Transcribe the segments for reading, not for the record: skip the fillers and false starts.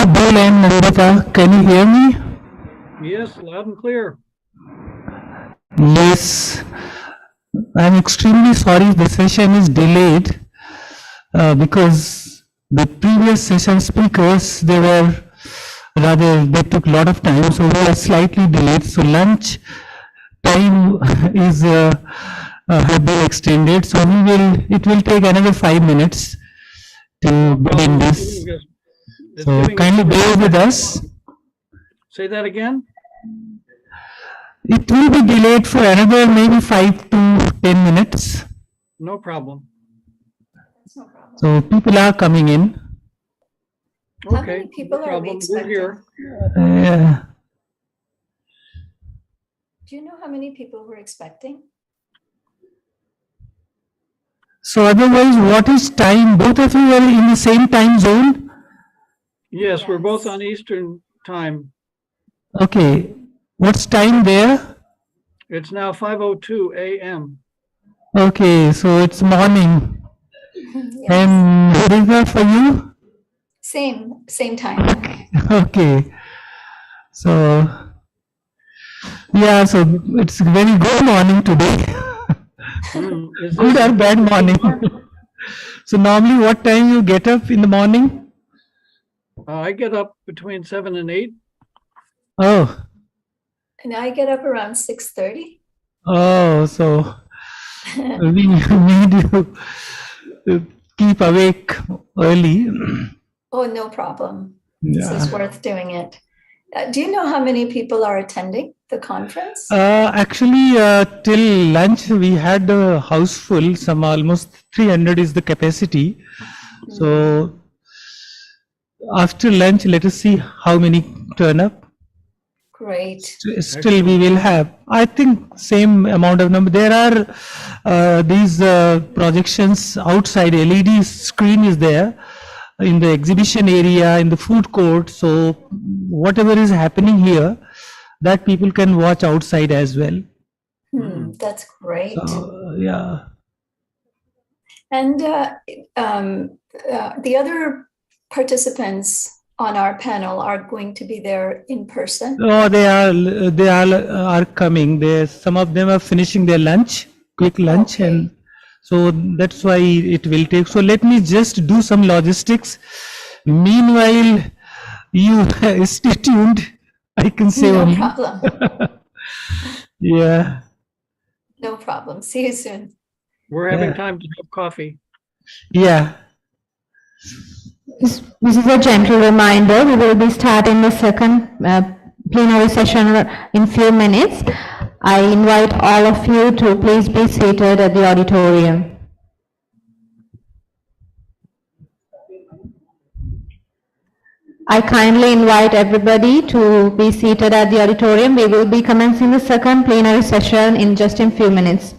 Bill and Nandita, can you hear me? Yes, loud and clear. Yes. I'm extremely sorry the session is delayed because the previous session speakers, they took a lot of time, so we are slightly delayed. So lunch time is have been extended, so it will take another 5 minutes to begin this. So kindly bear with us. Say that again? It will be delayed for another maybe 5 to 10 minutes. No problem. So people are coming in. Okay. How many people no are we problem. expecting? We're here. Do you know how many people we're expecting? So otherwise, what is time? Both of you are in the same time zone? Yes, we're both Yes. on Eastern time. Okay. What's time there? It's now 5:02 a.m. Okay, so it's morning. Yes. And what is that for you? Same time. Okay. So, yeah, so it's very good morning today. Is Good this or bad morning? So normally what time you get up in the morning? I get up between 7 and 8. Oh, And I get up around 6:30. oh, so we need you to keep awake early. Oh, no problem. This Yeah. is worth doing it. Do you know how many people are attending the conference? Actually, till lunch we had the house full. Some almost 300 is the capacity. So after lunch, let us see how many turn up. Great. Still, we will have, I think, same amount of number. There are these projections outside. LED screen is there in the exhibition area, in the food court. So whatever is happening here, that people can watch outside as well. That's great. Yeah. And the other participants on our panel are going to be there in person. Oh, they are coming. Some of them are finishing their lunch, quick lunch, Okay. and so that's why it will take. So let me just do some logistics. Meanwhile, you stay tuned. I can say No only. problem. Yeah. No problem. See you soon. We're having Yeah. time to have coffee. Yeah. This is a gentle reminder. We will be starting the second plenary session in few minutes. I invite all of you to please be seated at the auditorium. I kindly invite everybody to be seated at the auditorium. We will be commencing the second plenary session in just a few minutes.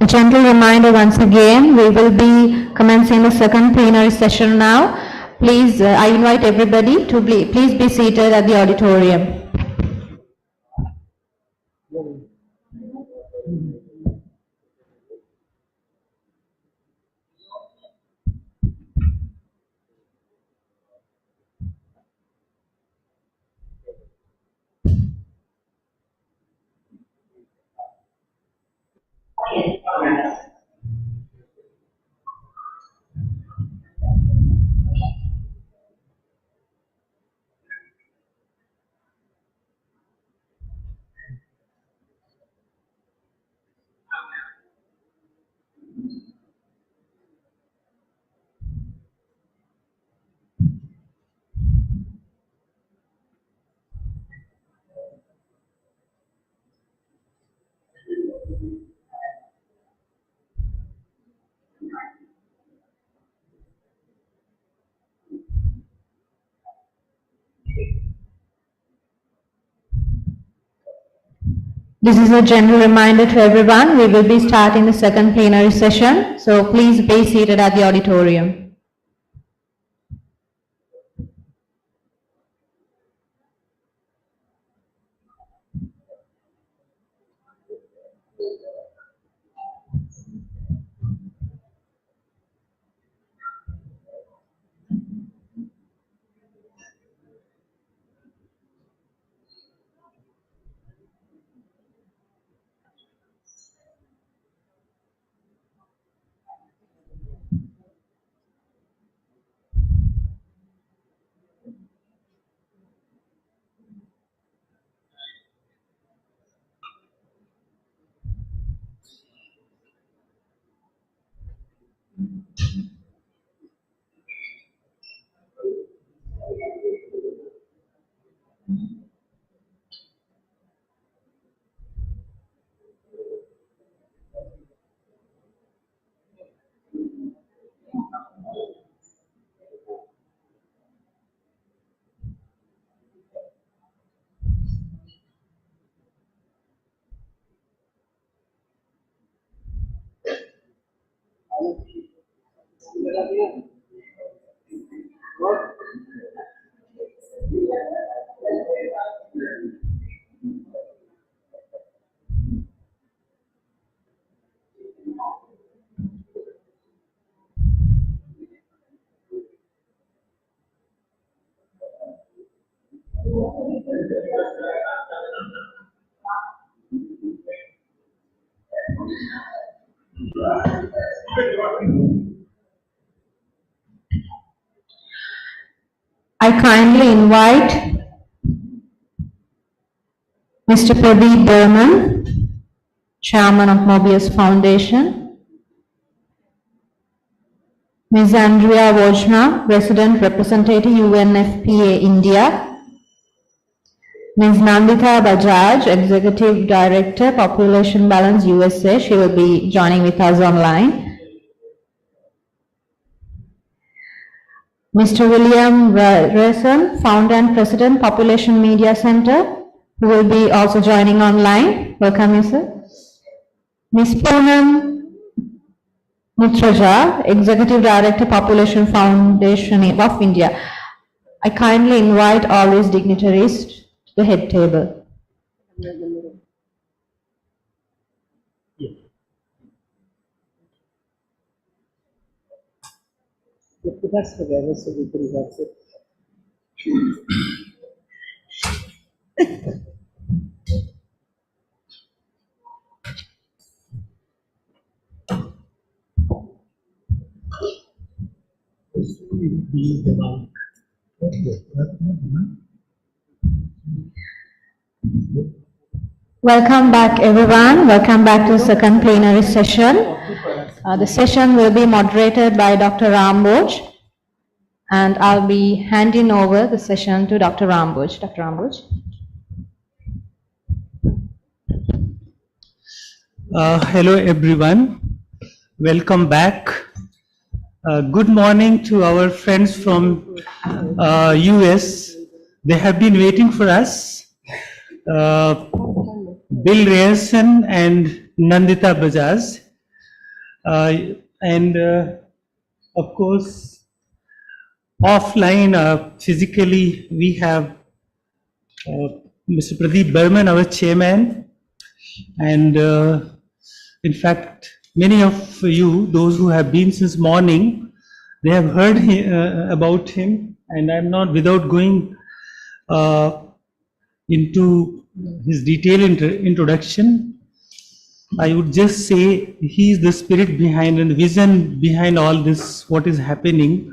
A gentle reminder once again, we will be commencing the second plenary session now. Please, I invite everybody to please be seated at the auditorium. This is a general reminder to everyone. We will be starting the second plenary session, so please be seated at the auditorium. I kindly invite Mr. Pradeep Burman, Chairman of Mobius Foundation, Ms. Andrea Bonnar, Resident Representative UNFPA India, Ms. Nandita Bajaj, Executive Director Population Balance USA, she will be joining with us online. Mr. William Rayson, Founder and President, Population Media Center, who will be also joining online. Welcome, you, sir. Ms. Poonam Mutraja, Executive Director, Population Foundation of India. I kindly invite all these dignitaries to the head table. Put us together so we can watch it. Welcome back, everyone. Welcome back to the second plenary session. The session will be moderated by Dr. Ramboj, and I'll be handing over the session to Dr. Ramboj. Dr. Ramboj. Hello everyone, welcome back. Good morning to our friends from US. They have been waiting for us. Bill Rayson and Nandita Bajaj. And of course, offline, physically, we have Mr. Pradeep Burman, our chairman, and in fact, many of you, those who have been since morning, they have heard about him, and I'm not without going into his detailed introduction. I would just say he is the spirit behind and the vision behind all this, what is happening.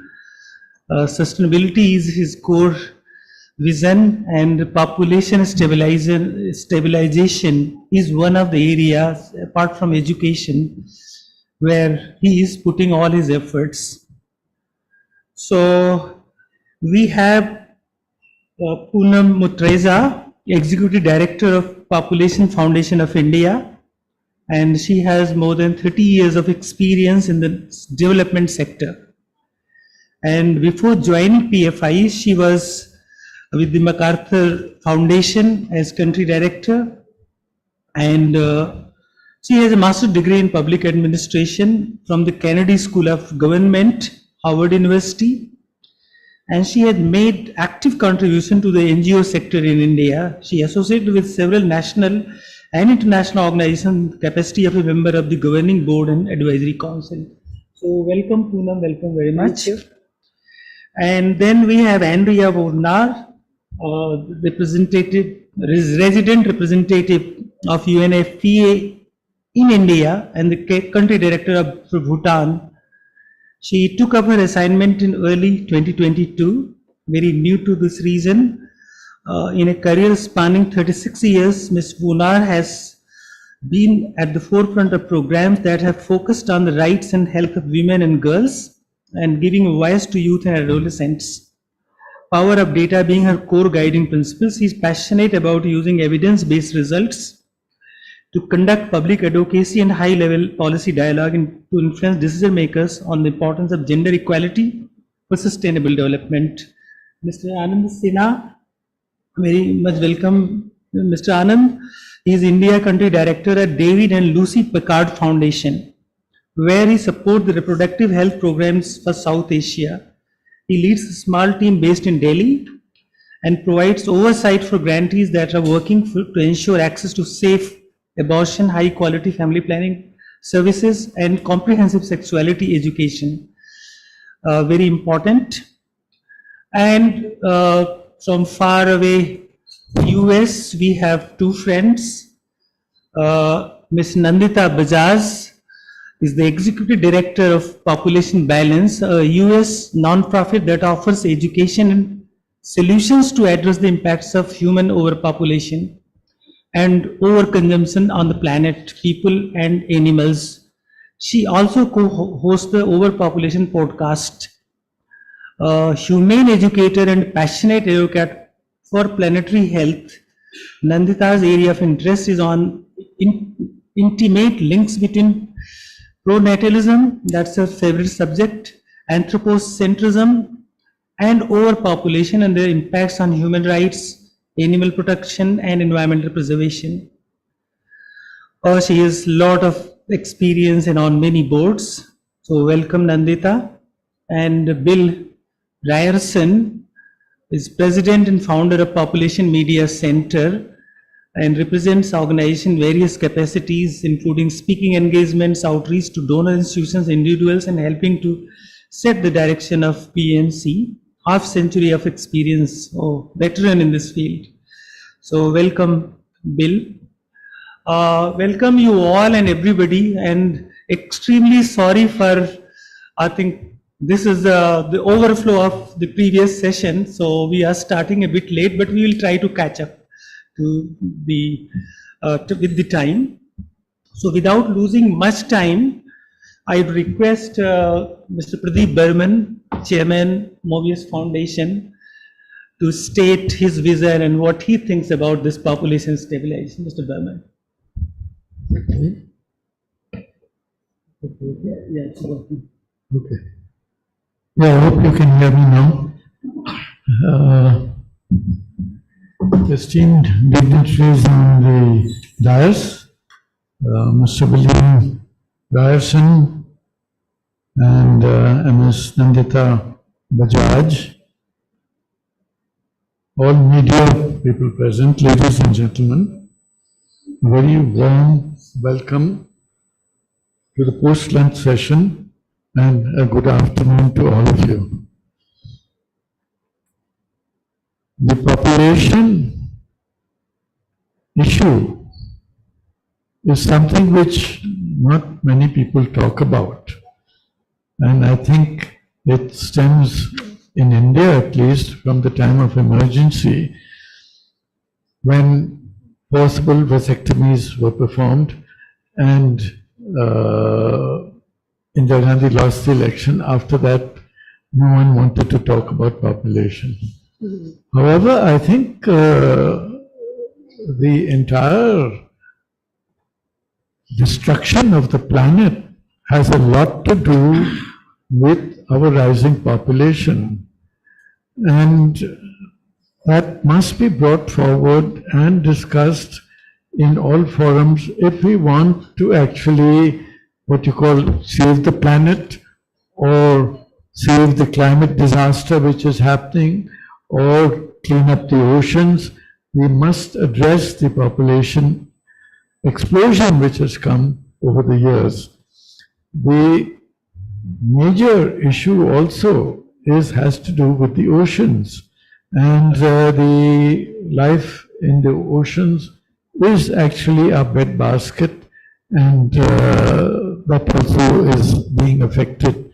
Sustainability is his core vision, and population stabilization is one of the areas, apart from education, where he is putting all his efforts. So we have Poonam Mutraja, Executive Director of Population Foundation of India, and she has more than 30 years of experience in the development sector. And before joining PFI, she was with the MacArthur Foundation as Country Director, and she has a master's degree in Public Administration from the Kennedy School of Government, Howard University, and she had made active contribution to the NGO sector in India. She associated with several national and international organizations, capacity of a member of the Governing Board and Advisory Council. So welcome Poonam, welcome very much. Thank you. And then we have Andrea Bonnar, resident representative of UNFPA in India and the country director of Bhutan. She took up her assignment in early 2022, very new to this region. In a career spanning 36 years, Ms. Bonnar has been at the forefront of programs that have focused on the rights and health of women and girls and giving a voice to youth and adolescents. Power of data being her core guiding principles, she is passionate about using evidence-based results to conduct public advocacy and high-level policy dialogue and to influence decision makers on the importance of gender equality for sustainable development. Mr. Anand Sinha, very much welcome, Mr. Anand. He is India Country Director at David and Lucy Packard Foundation. where he supports the reproductive health programs for South Asia. He leads a small team based in Delhi and provides oversight for grantees that are working to ensure access to safe abortion, high quality family planning services, and comprehensive sexuality education. Very important. And from far away US, we have two friends. Ms. Nandita Bajaj is the Executive Director of Population Balance, a US nonprofit that offers education and solutions to address the impacts of human overpopulation and overconsumption on the planet, people and animals. She also co-hosts the Overpopulation podcast. Humane educator and passionate advocate for planetary health, Nandita's area of interest is on intimate links between pronatalism, that's her favorite subject, anthropocentrism, and overpopulation and their impacts on human rights, animal protection, and environmental preservation. She has a lot of experience and on many boards. So welcome, Nandita. And Bill Ryerson is president and founder of Population Media Center and represents organization in various capacities, including speaking engagements, outreach to donor institutions, individuals, and helping to set the direction of PMC. Half century of experience, veteran in this field. So welcome, Bill. Welcome you all and everybody, and extremely sorry for, I think this is the overflow of the previous session, so we are starting a bit late, but we will try to catch up to the with the time. So without losing much time, I would request Mr. Pradeep Burman, Chairman, Mobius Foundation, to state his vision and what he thinks about this population stabilization. Mr. Burman. Okay. Yeah, I hope you can hear me now. Esteemed dignitaries on the dais, Mr. William Ryerson and Ms. Nandita Bajaj, all media people present, ladies and gentlemen, very warm welcome to the post-lunch session and a good afternoon to all of you. The population issue is something which not many people talk about. And I think it stems, in India at least, from the time of emergency, when forcible vasectomies were performed and Indira Gandhi lost the election. After that, no one wanted to talk about population. However, I think the entire destruction of the planet has a lot to do with our rising population, and that must be brought forward and discussed in all forums if we want to actually, what you call, save the planet or save the climate disaster which is happening or clean up the oceans. We must address the population explosion which has come over the years. The major issue also has to do with the oceans, and the life in the oceans is actually our breadbasket, and that also is being affected.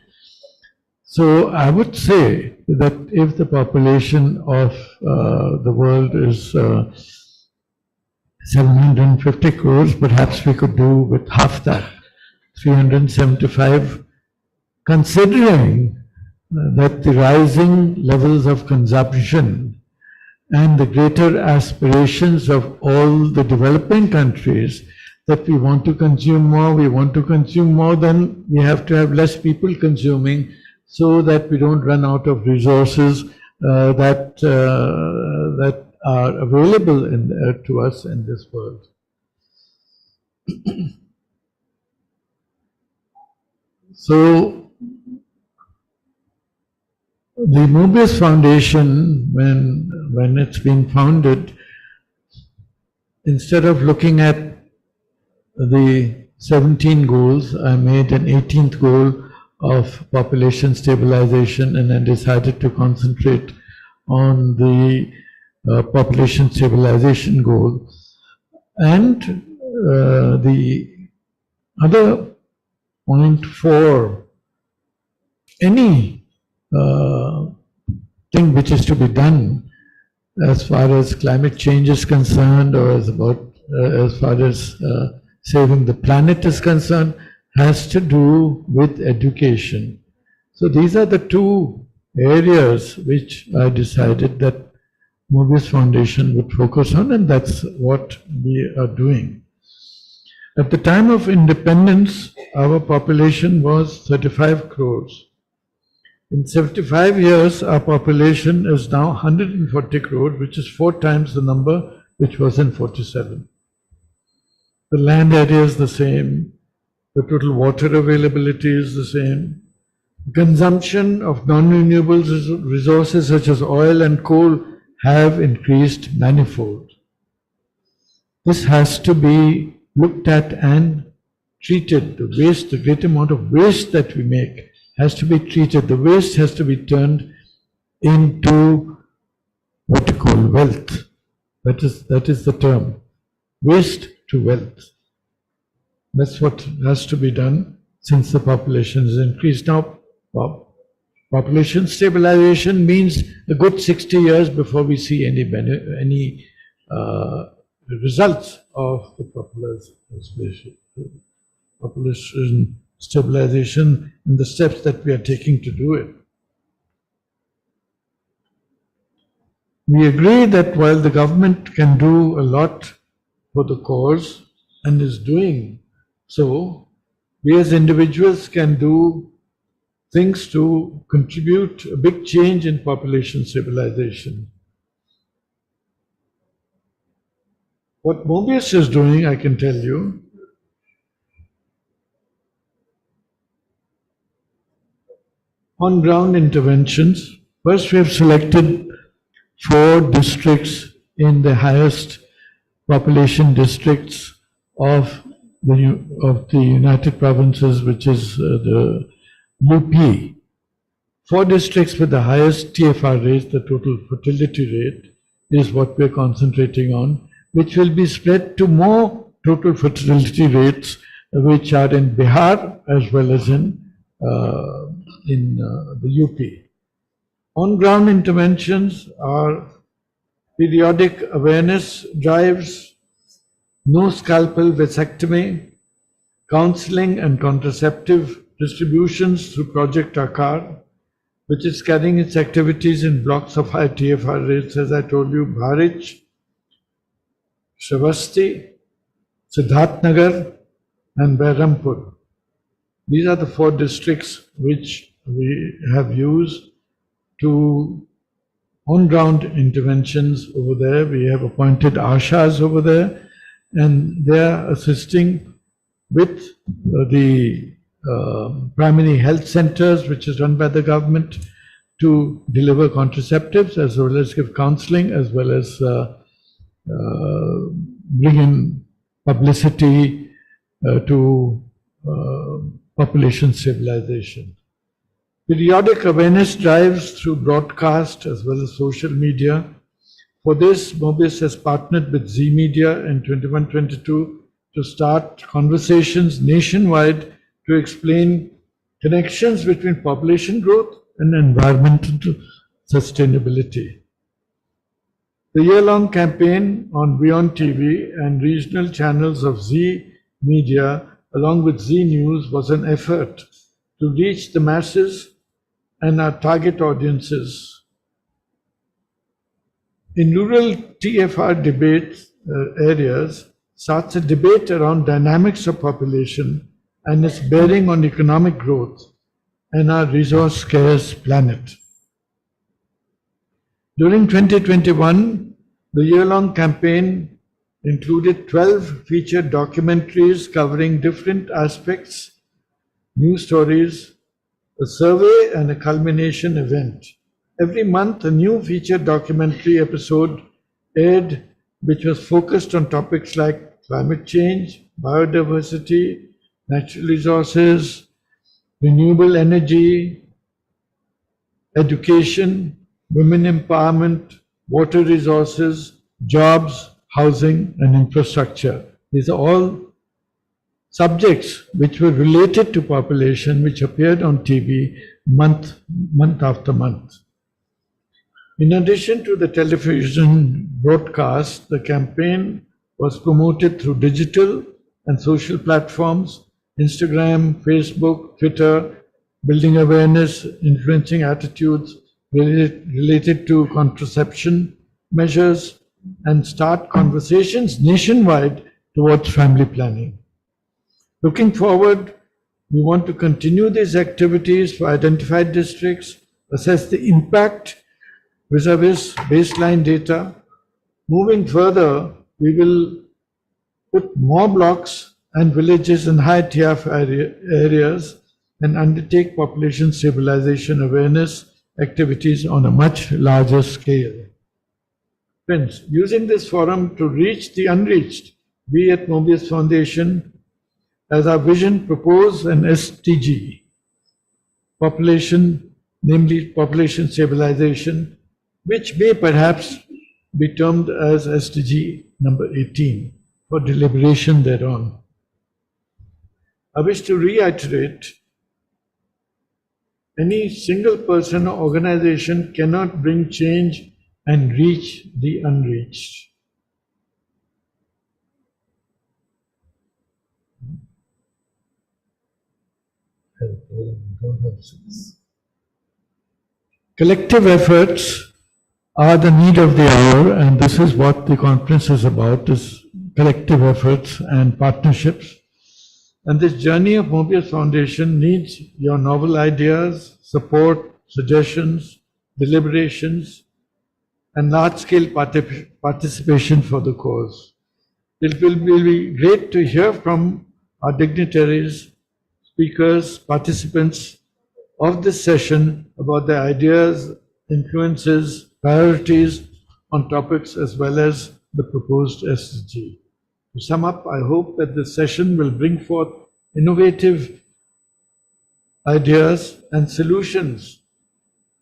So I would say that if the population of the world is 750 crores, perhaps we could do with half that, 375, considering that the rising levels of consumption and the greater aspirations of all the developing countries, that we want to consume more, then we have to have less people consuming so that we don't run out of resources that are available to us in this world. So the Mobius Foundation, when it's been founded, instead of looking at the 17 goals, I made an 18th goal of population stabilization, and I decided to concentrate on the population stabilization goal. And the other point for any thing which is to be done as far as climate change is concerned, or as far as saving the planet is concerned, has to do with education. So these are the two areas which I decided that Mobius Foundation would focus on, and that's what we are doing. At the time of independence, our population was 35 crores. In 75 years, our population is now 140 crores, which is 4 times the number which was in 47. The land area is the same. The total water availability is the same. Consumption of non-renewable resources such as oil and coal have increased manifold. This has to be looked at and treated. The waste, the great amount of waste that we make has to be treated. The waste has to be turned into what you call wealth. That is the term. Waste to wealth. That's what has to be done since the population has increased. Now, population stabilization means a good 60 years before we see any results of the population stabilization and the steps that we are taking to do it. We agree that while the government can do a lot for the cause and is doing so, we as individuals can do things to contribute a big change in population stabilization. What Mobius is doing, I can tell you, on-ground interventions. First, we have selected 4 districts in the highest population districts of the United Provinces, which is the UP. 4 districts with the highest TFR rate, the total fertility rate, is what we're concentrating on, which will be spread to more total fertility rates, which are in Bihar as well as in the UP. On-ground interventions are periodic awareness drives, no scalpel vasectomy, counseling and contraceptive distributions through Project Akar, which is carrying its activities in blocks of high TFR rates, as I told you, Bharich, Shravasti, Siddharthnagar and Behrampur. These are the 4 districts which we have used to on-ground interventions over there. We have appointed Ashas over there, and they are assisting with the primary health centers, which is run by the government, to deliver contraceptives as well as give counseling, as well as bring in publicity to population stabilization. Periodic awareness drives through broadcast as well as social media. For this, Mobius has partnered with Z Media in 21-22 to start conversations nationwide to explain connections between population growth and environmental sustainability. The year-long campaign on Beyond TV and regional channels of Z Media, along with Z News, was an effort to reach the masses and our target audiences. In rural TFR debate areas, starts a debate around dynamics of population and its bearing on economic growth and our resource-scarce planet. During 2021, the year-long campaign included 12 featured documentaries covering different aspects news stories, a survey, and a culmination event. Every month, a new featured documentary episode aired, which was focused on topics like climate change, biodiversity, natural resources, renewable energy, education, women empowerment, water resources, jobs, housing, and infrastructure. These are all subjects which were related to population, which appeared on TV month after month. In addition to the television broadcast, the campaign was promoted through digital and social platforms, Instagram, Facebook, Twitter, building awareness, influencing attitudes related to contraception measures, and start conversations nationwide towards family planning. Looking forward, we want to continue these activities for identified districts, assess the impact vis-a-vis baseline data. Moving further, we will put more blocks and villages in high TF areas and undertake population stabilization awareness activities on a much larger scale. Friends, using this forum to reach the unreached, we at Mobius Foundation, as our vision, propose an SDG, population, namely population stabilization, which may perhaps be termed as SDG number 18 for deliberation thereon. I wish to reiterate, any single person or organization cannot bring change and reach the unreached. Collective efforts are the need of the hour, and this is what the conference is about, is collective efforts and partnerships. And this journey of Mobius Foundation needs your novel ideas, support, suggestions, deliberations, and large-scale participation for the cause. It will be great to hear from our dignitaries, speakers, participants of this session about their ideas, influences, priorities on topics as well as the proposed SDG. To sum up, I hope that this session will bring forth innovative ideas and solutions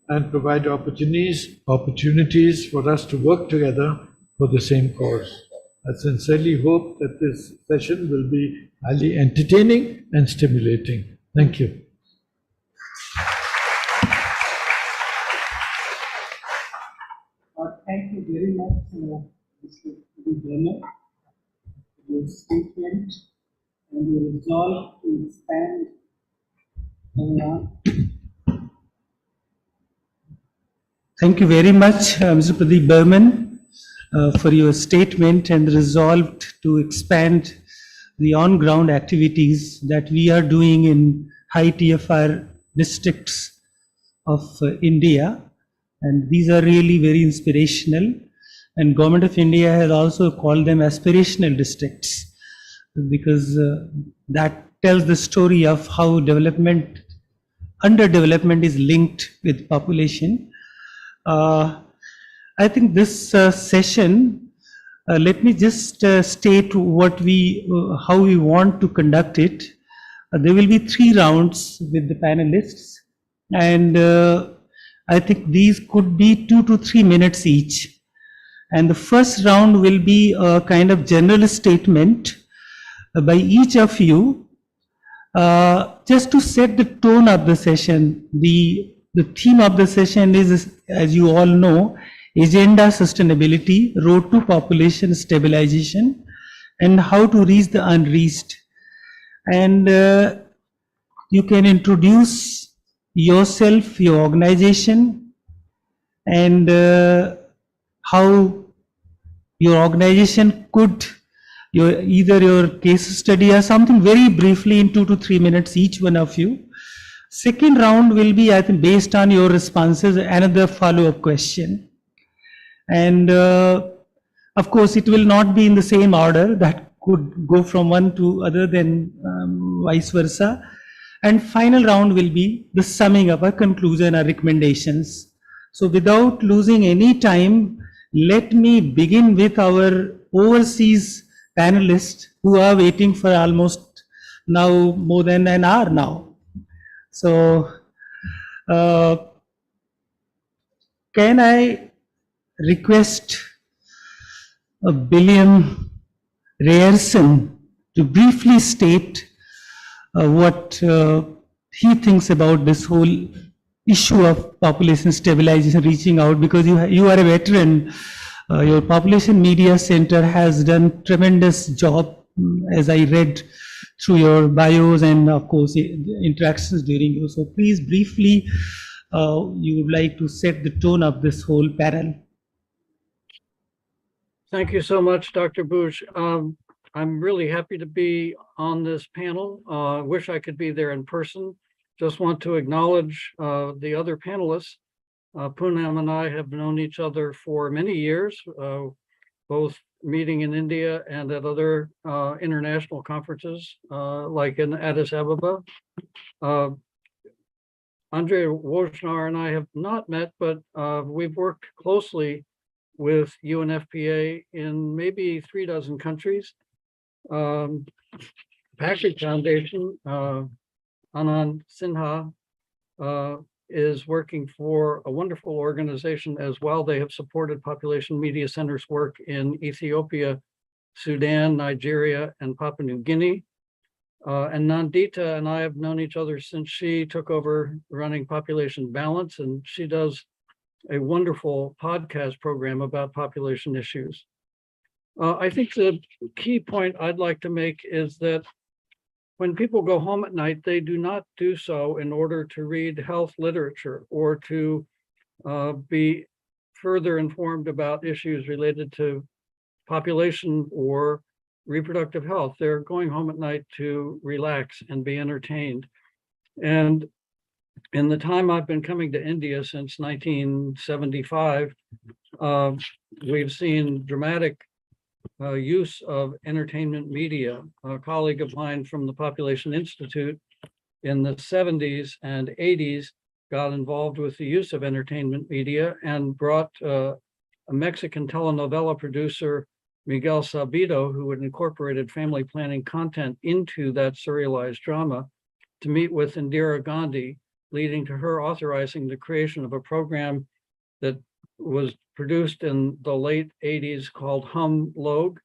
and provide opportunities for us to work together for the same cause. I sincerely hope that this session will be highly entertaining and stimulating. Thank you. Thank you very much, Mr. Bonnar, for your statement and your resolve to expand Thank you very much, Mr. Pradeep Burman, for your statement and resolve to expand the on-ground activities that we are doing in high TFR districts of India. And these are really very inspirational. And Government of India has also called them aspirational districts, because that tells the story of how underdevelopment is linked with population. I think this session, let me just state how we want to conduct it. There will be 3 rounds with the panelists, and I think these could be 2 to 3 minutes each. And the first round will be a kind of general statement by each of you, just to set the tone of the session. The theme of the session is, as you all know, Agenda Sustainability, Road to Population Stabilization, and How to Reach the Unreached. And you can introduce yourself, your organization, and how your organization could, either your case study or something, very briefly in 2 to 3 minutes each one of you. Second round will be, I think, based on your responses, another follow-up question. And of course, it will not be in the same order. That could go from one to other, then vice versa. And final round will be the summing up, a conclusion, or recommendations. So without losing any time, let me begin with our overseas panelists who are waiting for almost now more than an hour now. So can I request William Ryerson to briefly state what he thinks about this whole issue of population stabilization, reaching out, because you are a veteran. Your Population Media Center has done tremendous job, as I read through your bios and of course interactions during you. So please briefly, you would like to set the tone of this whole panel. Thank you so much, Dr. Bush. I'm really happy to be on this panel. Wish I could be there in person. Just want to acknowledge the other panelists. Poonam and I have known each other for many years, both meeting in India and at other international conferences, like in Addis Ababa. Andrea Bonnar and I have not met, but we've worked closely with UNFPA in maybe 36 countries. Patrick Foundation, Anand Sinha, is working for a wonderful organization as well. They have supported Population Media Center's work in Ethiopia, Sudan, Nigeria, and Papua New Guinea. And Nandita and I have known each other since she took over running Population Balance, and she does a wonderful podcast program about population issues. I think the key point I'd like to make is that when people go home at night, they do not do so in order to read health literature or to be further informed about issues related to population or reproductive health. They're going home at night to relax and be entertained. And in the time I've been coming to India since 1975, we've seen dramatic use of entertainment media. A colleague of mine from the Population Institute in the 70s and 80s got involved with the use of entertainment media and brought a Mexican telenovela producer, Miguel Sabido, who had incorporated family planning content into that serialized drama, to meet with Indira Gandhi, leading to her authorizing the creation of a program that was produced in the late 80s called Hum Log.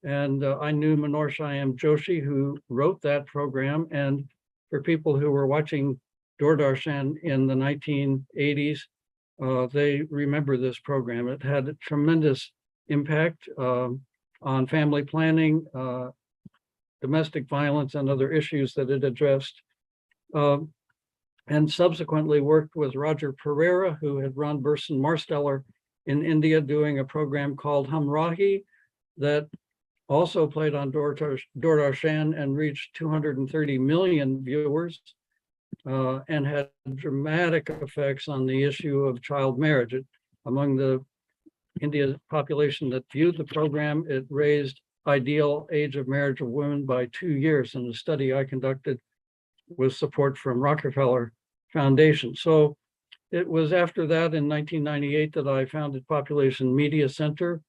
And I knew Manor Shyam Joshi, who wrote that program. And for people who were watching Doordarshan in the 1980s, they remember this program. It had a tremendous impact on family planning, domestic violence, and other issues that it addressed. And subsequently worked with Roger Pereira, who had run Burson Marsteller in India, doing a program called Humrahi that also played on Doordarshan and reached 230 million viewers and had dramatic effects on the issue of child marriage. Among the Indian population that viewed the program, it raised ideal age of marriage of women by 2 years in a study I conducted with support from Rockefeller Foundation. So it was after that in 1998 that I founded Population Media Center,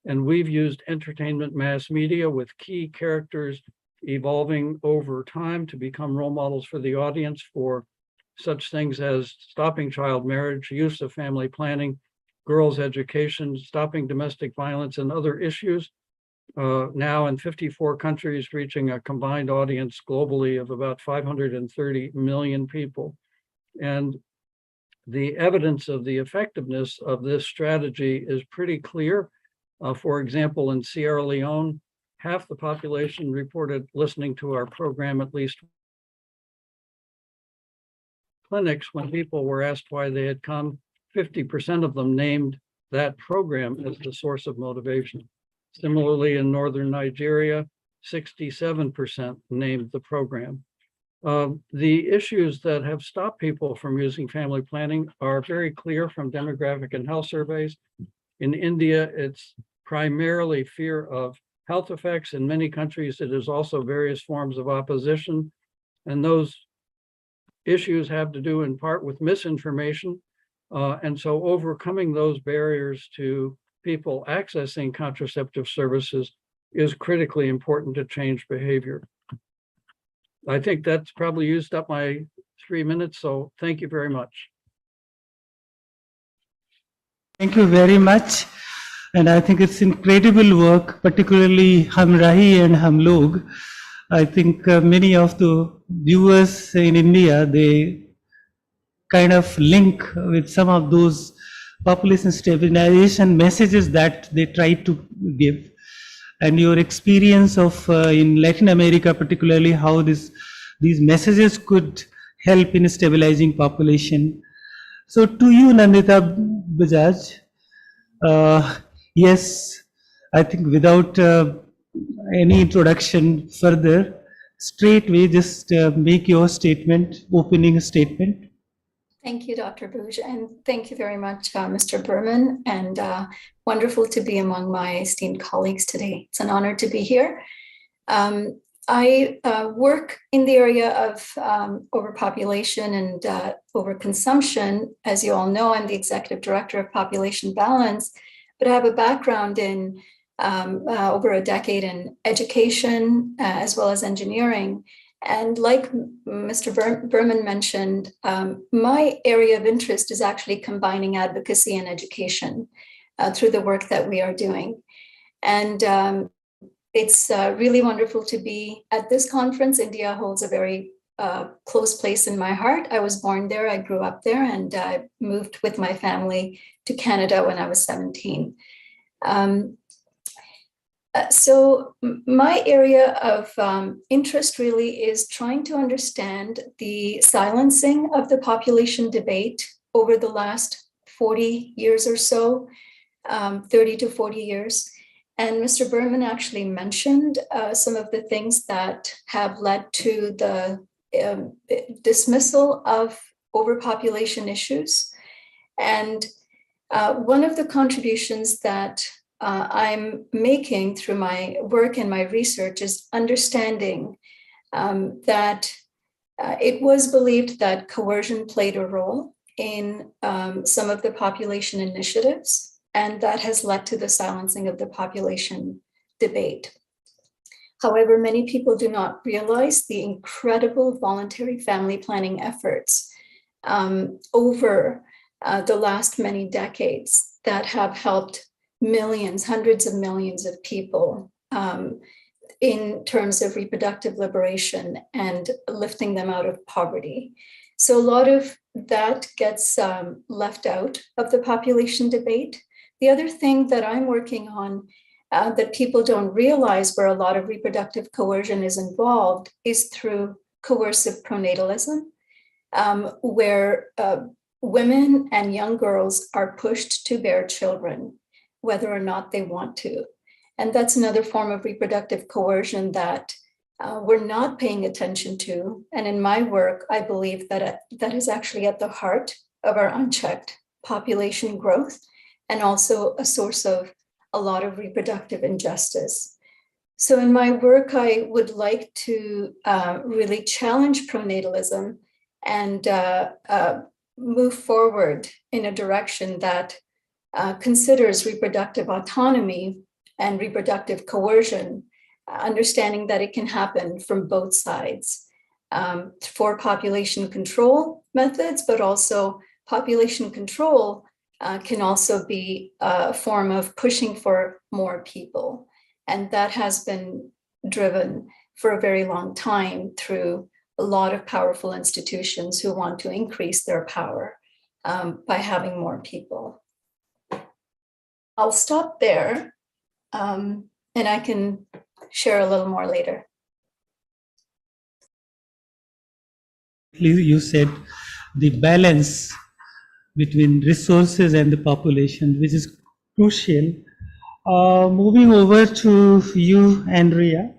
and we've used entertainment mass media with key characters evolving over time to become role models for the audience for such things as stopping child marriage, use of family planning, girls' education, stopping domestic violence, and other issues. Now in 54 countries, reaching a combined audience globally of about 530 million people. And the evidence of the effectiveness of this strategy is pretty clear. For example, in Sierra Leone, half the population reported listening to our program at least clinics. When people were asked why they had come, 50% of them named that program as the source of motivation. Similarly, in northern Nigeria, 67% named the program. The issues that have stopped people from using family planning are very clear from demographic and health surveys. In India, it's primarily fear of health effects. In many countries, it is also various forms of opposition. And those issues have to do in part with misinformation. And so overcoming those barriers to people accessing contraceptive services is critically important to change behavior. I think that's probably used up my 3 minutes, so thank you very much. Thank you very much. And I think it's incredible work, particularly Hum Rahi and Hum Log. I think many of the viewers in India, they kind of link with some of those population stabilization messages that they try to give. And your experience of in Latin America, particularly how these messages could help in stabilizing population. So to you, Nandita Bajaj, yes, I think without any introduction further, straightway just make your statement, opening statement. Thank you, Dr. Bouge, and thank you very much, Mr. Berman, and wonderful to be among my esteemed colleagues today. It's an honor to be here. I work in the area of overpopulation and overconsumption. As you all know, I'm the executive director of Population Balance, but I have a background in over a decade in education as well as engineering. And like Mr. Berman mentioned, my area of interest is actually combining advocacy and education through the work that we are doing. And it's really wonderful to be at this conference. India holds a very close place in my heart. I was born there, I grew up there, and I moved with my family to Canada when I was 17. So my area of interest really is trying to understand the silencing of the population debate over the last 40 years or so, 30 to 40 years. And Mr. Berman actually mentioned some of the things that have led to the dismissal of overpopulation issues. And one of the contributions that I'm making through my work and my research is understanding that it was believed that coercion played a role in some of the population initiatives, and that has led to the silencing of the population debate. However, many people do not realize the incredible voluntary family planning efforts over the last many decades that have helped millions, hundreds of millions of people in terms of reproductive liberation and lifting them out of poverty. So a lot of that gets left out of the population debate. The other thing that I'm working on that people don't realize where a lot of reproductive coercion is involved is through coercive pronatalism, where women and young girls are pushed to bear children, whether or not they want to. And that's another form of reproductive coercion that we're not paying attention to. And in my work, I believe that that is actually at the heart of our unchecked population growth and also a source of a lot of reproductive injustice. So in my work, I would like to really challenge pronatalism and move forward in a direction that considers reproductive autonomy and reproductive coercion, understanding that it can happen from both sides for population control methods, but also population control can also be a form of pushing for more people. And that has been driven for a very long time through a lot of powerful institutions who want to increase their power by having more people. I'll stop there and I can share a little more later. You said the balance between resources and the population, which is crucial. Moving over to you, Andrea,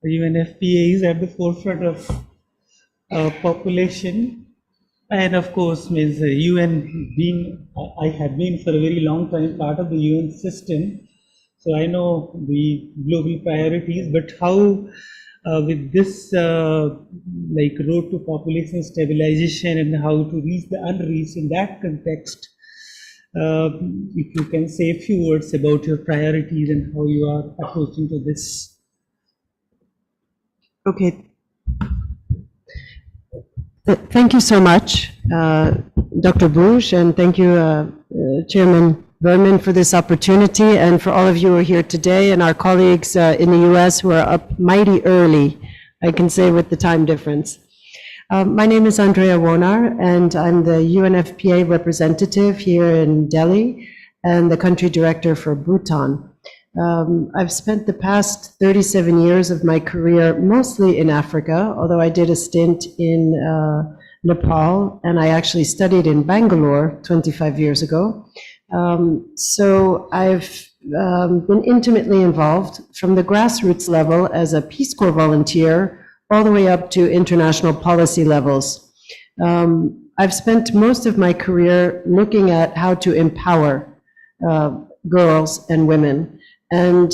UNFPA is at the forefront of population, and of course, means UN being, I have been for a very long time part of the UN system, so I know the global priorities. But how with this like road to population stabilization and how to reach the unreached in that context. If you can say a few words about your priorities and how you are approaching to this. Okay. Thank you so much, Dr. Bush, and thank you, Chairman Berman, for this opportunity, and for all of you who are here today, and our colleagues in the US who are up mighty early, I can say, with the time difference. My name is Andrea Bonnar, and I'm the UNFPA representative here in Delhi and the country director for Bhutan. I've spent the past 37 years of my career mostly in Africa, although I did a stint in Nepal, and I actually studied in Bangalore 25 years ago. So I've been intimately involved from the grassroots level as a Peace Corps volunteer all the way up to international policy levels. I've spent most of my career looking at how to empower girls and women. And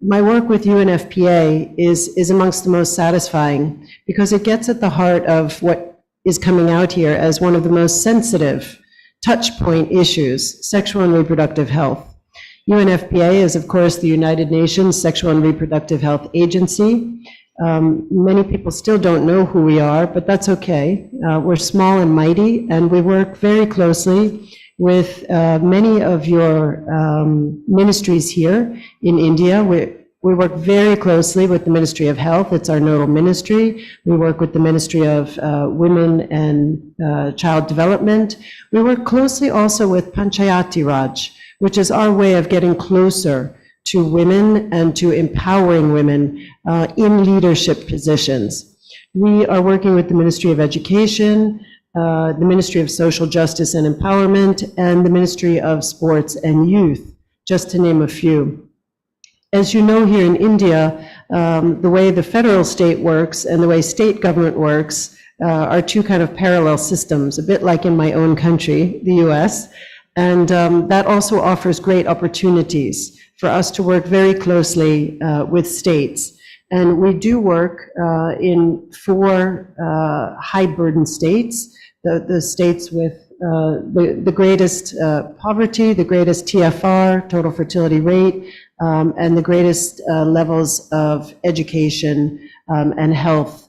my work with UNFPA is amongst the most satisfying because it gets at the heart of what is coming out here as one of the most sensitive touch point issues, sexual and reproductive health. UNFPA is, of course, the United Nations Sexual and Reproductive Health Agency. Many people still don't know who we are, but that's okay. We're small and mighty, and we work very closely with many of your ministries here in India. We work very closely with the Ministry of Health. It's our nodal ministry. We work with the Ministry of Women and Child Development. We work closely also with Panchayati Raj, which is our way of getting closer to women and to empowering women in leadership positions. We are working with the Ministry of Education, the Ministry of Social Justice and Empowerment, and the Ministry of Sports and Youth, just to name a few. As you know, here in India, the way the federal state works and the way state government works are two kind of parallel systems, a bit like in my own country, the US, and that also offers great opportunities for us to work very closely with states. And we do work in 4 high-burden states, the states with the greatest poverty, the greatest TFR, total fertility rate, and the greatest levels of education and health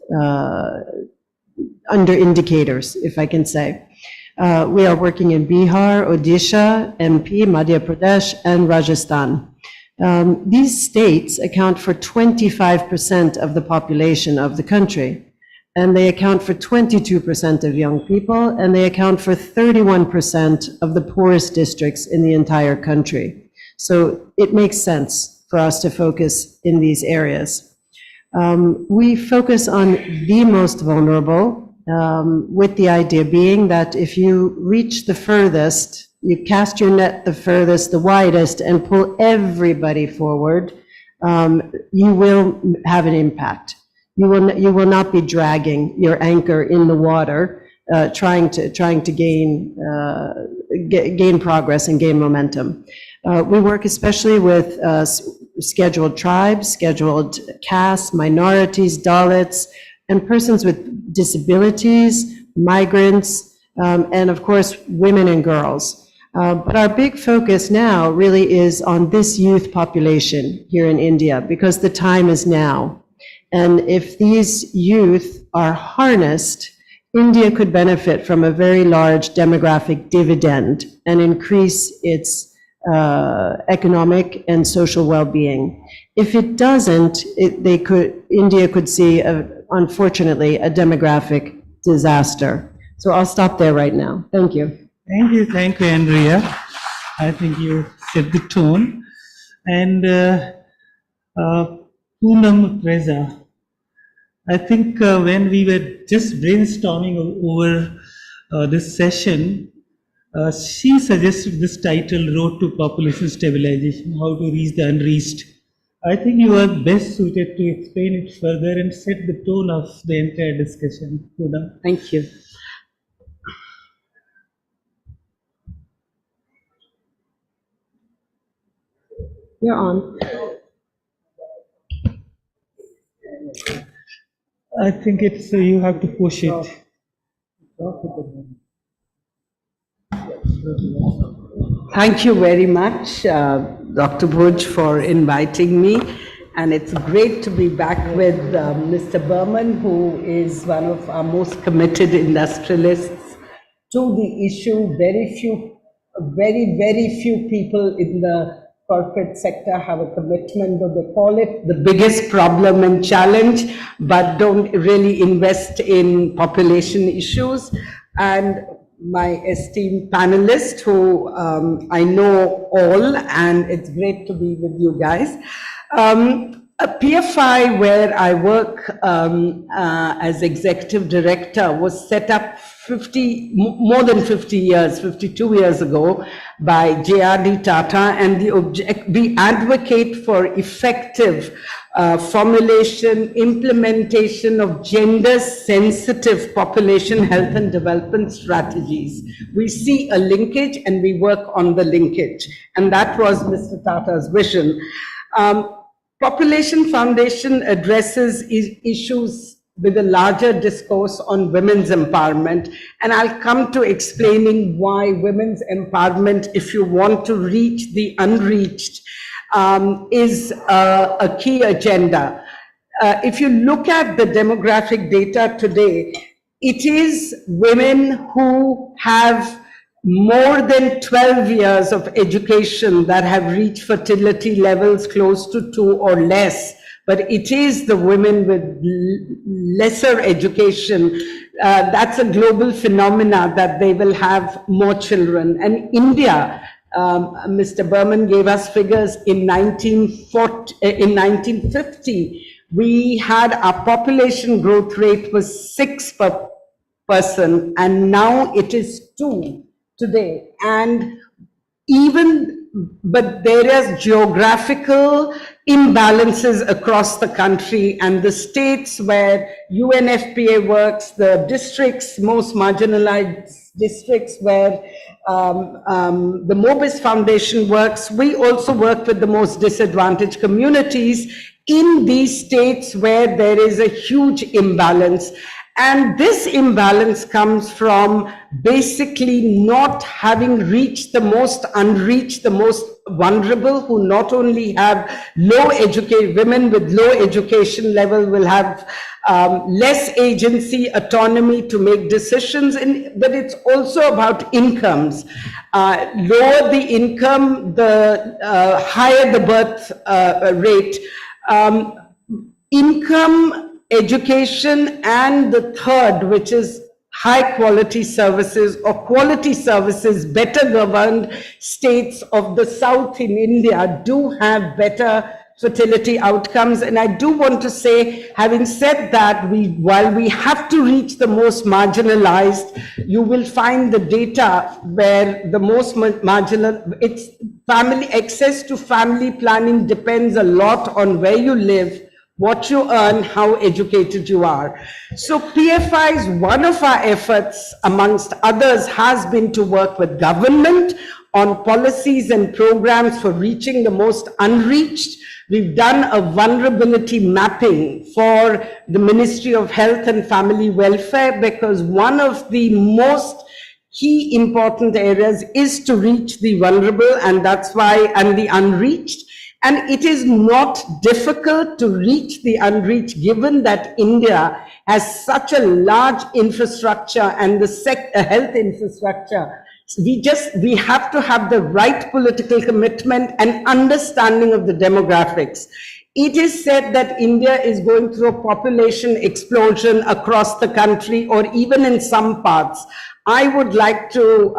under indicators, if I can say. We are working in Bihar, Odisha, MP, Madhya Pradesh, and Rajasthan. These states account for 25% of the population of the country, and they account for 22% of young people, and they account for 31% of the poorest districts in the entire country. So it makes sense for us to focus in these areas. We focus on the most vulnerable, with the idea being that if you reach the furthest, you cast your net the furthest, the widest, and pull everybody forward, you will have an impact. You will not be dragging your anchor in the water, trying to gain progress and gain momentum. We work especially with scheduled tribes, scheduled castes, minorities, Dalits, and persons with disabilities, migrants, and of course, women and girls. But our big focus now really is on this youth population here in India, because the time is now. And if these youth are harnessed, India could benefit from a very large demographic dividend and increase its economic and social well-being. If it doesn't, India could see, unfortunately, a demographic disaster. So I'll stop there right now. Thank you. Thank you, Andrea. I think you set the tone. And Poonam Reza, I think when we were just brainstorming over this session, she suggested this title, Road to Population Stabilization, How to Reach the Unreached. I think you are best suited to explain it further and set the tone of the entire discussion. Poonam. Thank you. You're on. I think it's, you have to push it. Thank you very much, Dr. Bhuj, for inviting me. And it's great to be back with Mr. Berman, who is one of our most committed industrialists to the issue. Very few people in the corporate sector have a commitment, though they call it the biggest problem and challenge, but don't really invest in population issues. And my esteemed panelists, who I know all, and it's great to be with you guys. A PFI, where I work as executive director, was set up more than 50 years, 52 years ago by JRD Tata, and we advocate for effective formulation, implementation of gender-sensitive population health and development strategies. We see a linkage and we work on the linkage, and that was Mr. Tata's vision. Population Foundation addresses issues with a larger discourse on women's empowerment, and I'll come to explaining why women's empowerment, if you want to reach the unreached, is a key agenda. If you look at the demographic data today, it is women who have more than 12 years of education that have reached fertility levels close to 2 or less. But it is the women with lesser education, that's a global phenomena, that they will have more children. And India, Mr. Berman gave us figures in 1950, we had our population growth rate was 6 per person, and now it is 2 today. And but there is geographical imbalances across the country, and the states where UNFPA works, the districts, most marginalized districts where the Mobius Foundation works, we also work with the most disadvantaged communities in these states where there is a huge imbalance. And this imbalance comes from basically not having reached the most unreached, the most vulnerable, who not only have women with low education level will have less agency, autonomy to make decisions, but it's also about incomes. Lower the income, the higher the birth rate. Income, education, and the third, which is high quality services or quality services. Better governed states of the South in India do have better fertility outcomes. And I do want to say, having said that, while we have to reach the most marginalized, you will find the data where the most marginal, access to family planning depends a lot on where you live, what you earn, how educated you are. So PFI's, one of our efforts amongst others has been to work with government on policies and programs for reaching the most unreached. We've done a vulnerability mapping for the Ministry of Health and Family Welfare, because one of the most key important areas is to reach the vulnerable, and that's why, and the unreached. And it is not difficult to reach the unreached, given that India has such a large infrastructure and the health infrastructure. We have to have the right political commitment and understanding of the demographics. It is said that India is going through a population explosion across the country, or even in some parts. I would like to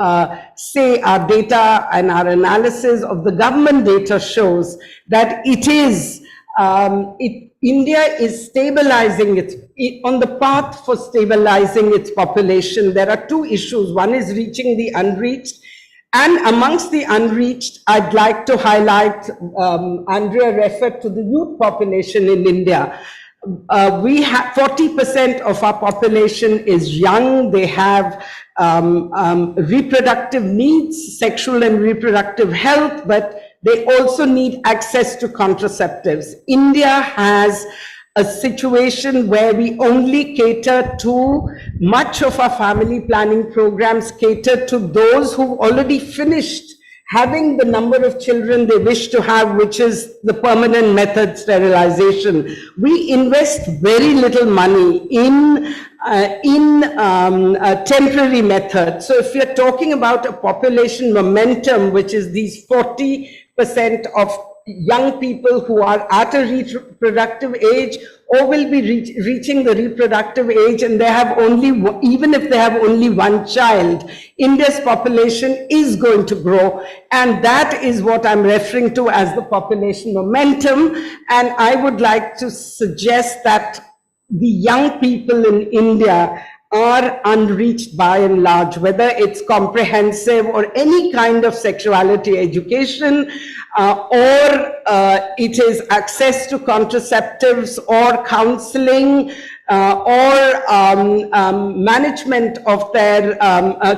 say our data and our analysis of the government data shows that India is stabilizing on the path for stabilizing its population. There are two issues. One is reaching the unreached. And amongst the unreached, I'd like to highlight, Andrea referred to the youth population in India. We have 40% of our population is young. They have reproductive needs, sexual and reproductive health, but they also need access to contraceptives. India has a situation where we only cater to, much of our family planning programs cater to those who've already finished having the number of children they wish to have, which is the permanent method sterilization. We invest very little money in temporary methods. So if you're talking about a population momentum, which is these 40% of young people who are at a reproductive age or will be reaching the reproductive age, and they have only, even if they have only one child, India's population is going to grow. And that is what I'm referring to as the population momentum. And I would like to suggest that the young people in India are unreached by and large, whether it's comprehensive or any kind of sexuality education, or it is access to contraceptives or counseling, or management of their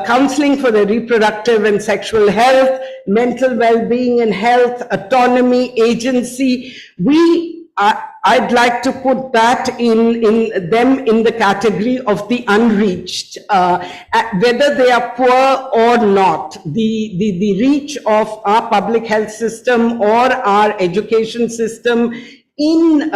counseling for their reproductive and sexual health, mental well-being and health, autonomy, agency. I'd like to put that in the category of the unreached, whether they are poor or not. The reach of our public health system or our education system in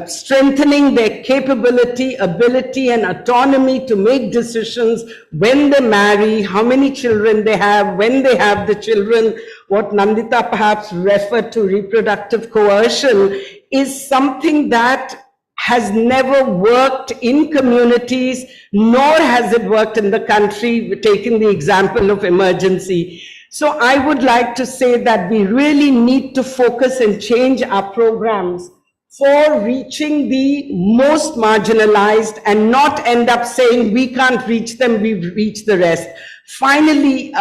strengthening their capability, ability, and autonomy to make decisions when they marry, how many children they have, when they have the children, what Nandita perhaps referred to reproductive coercion, is something that has never worked in communities, nor has it worked in the country, taking the example of emergency. So I would like to say that we really need to focus and change our programs for reaching the most marginalized and not end up saying we can't reach them, we've reached the rest. Finally,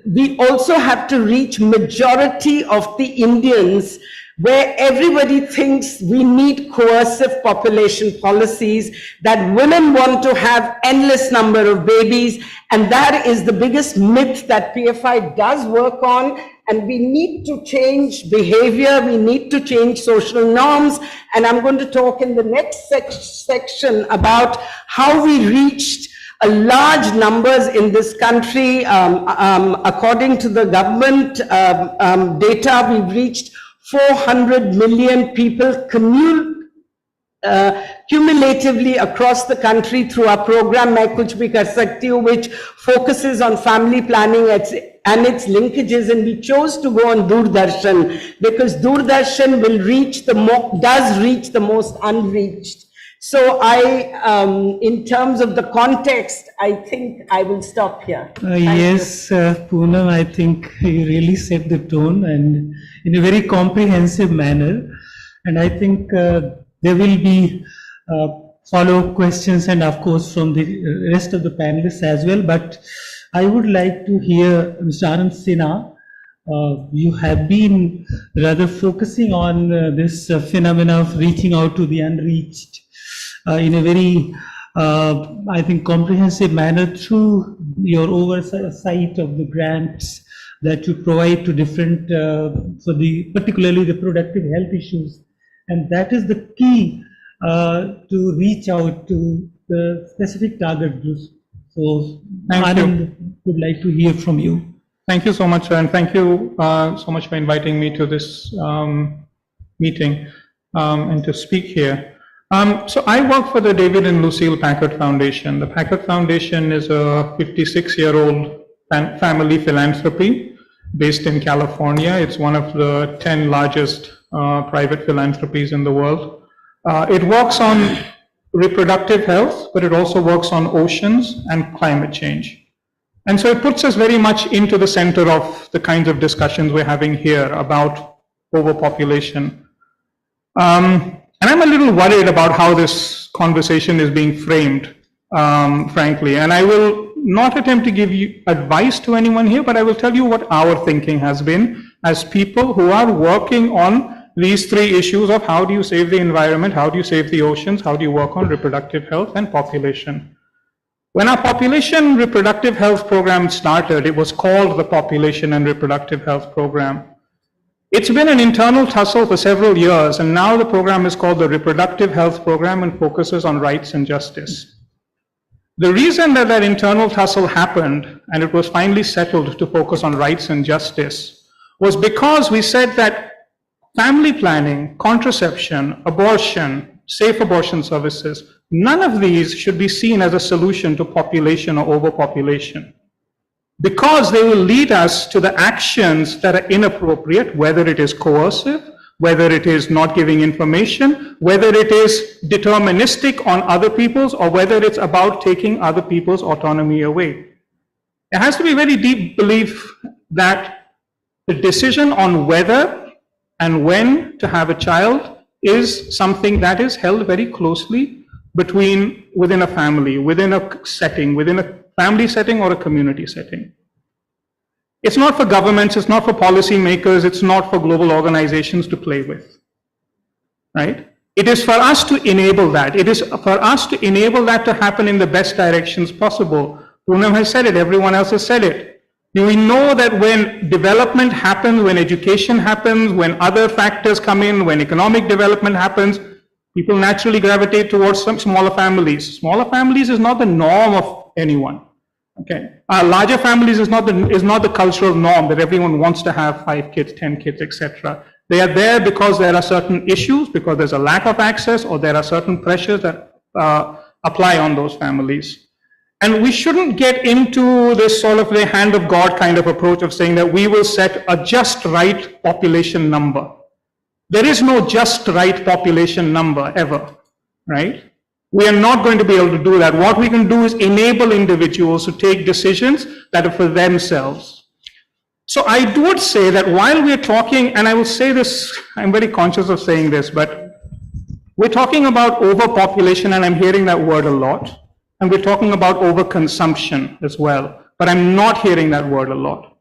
we also have to reach majority of the Indians, where everybody thinks we need coercive population policies, that women want to have endless number of babies, and that is the biggest myth that PFI does work on. And we need to change behavior, we need to change social norms, and I'm going to talk in the next section about how we reached a large numbers in this country. According to the government data, we've reached 400 million people cumulatively across the country through our program Main Kuch Bhi Kar Sakti Hu, which focuses on family planning and its linkages. And we chose to go on Doordarshan because Doordarshan will reach does reach the most unreached. So in terms of the context, I think I will stop here. Yes, Poonam, I think you really set the tone and in a very comprehensive manner. And I think there will be follow-up questions and of course from the rest of the panelists as well. But I would like to hear Mr. Anand Sinha. You have been rather focusing on this phenomena of reaching out to the unreached in a very, I think, comprehensive manner through your oversight of the grants that you provide to different, particularly the reproductive health issues. And that is the key to reach out to the specific target groups. So, Anand would like to hear from you. Thank you so much, sir, and thank you so much for inviting me to this meeting and to speak here. So I work for the David and Lucille Packard Foundation. The Packard Foundation is a 56-year-old family philanthropy based in California. It's one of the 10 largest private philanthropies in the world. It works on reproductive health, but it also works on oceans and climate change. And so it puts us very much into the center of the kinds of discussions we're having here about overpopulation. And I'm a little worried about how this conversation is being framed, frankly. And I will not attempt to give you advice to anyone here, but I will tell you what our thinking has been as people who are working on these three issues of how do you save the environment, how do you save the oceans, how do you work on reproductive health and population. When our population reproductive health program started, it was called the Population and Reproductive Health Program. It's been an internal tussle for several years, and now the program is called the Reproductive Health Program and focuses on rights and justice. The reason that that internal tussle happened, and it was finally settled to focus on rights and justice, was because we said that family planning, contraception, abortion, safe abortion services, none of these should be seen as a solution to population or overpopulation, because they will lead us to the actions that are inappropriate, whether it is coercive, whether it is not giving information, whether it is deterministic on other people's, or whether it's about taking other people's autonomy away. It has to be a very deep belief that the decision on whether and when to have a child is something that is held very closely within a family, within a setting, within a family setting or a community setting. It's not for governments, it's not for policymakers, it's not for global organizations to play with, right? It is for us to enable that. It is for us to enable that to happen in the best directions possible. Poonam has said it, everyone else has said it. We know that when development happens, when education happens, when other factors come in, when economic development happens, people naturally gravitate towards some smaller families. Smaller families is not the norm of anyone. Okay, larger families is not the cultural norm that everyone wants to have 5 kids, 10 kids, etc. They are there because there are certain issues, because there's a lack of access, or there are certain pressures that apply on those families. And we shouldn't get into this sort of the hand of God kind of approach of saying that we will set a just right population number. There is no just right population number ever, right? We are not going to be able to do that. What we can do is enable individuals to take decisions that are for themselves. So I would say that while we're talking, and I will say this, I'm very conscious of saying this, but we're talking about overpopulation, and I'm hearing that word a lot. And we're talking about overconsumption as well, but I'm not hearing that word a lot.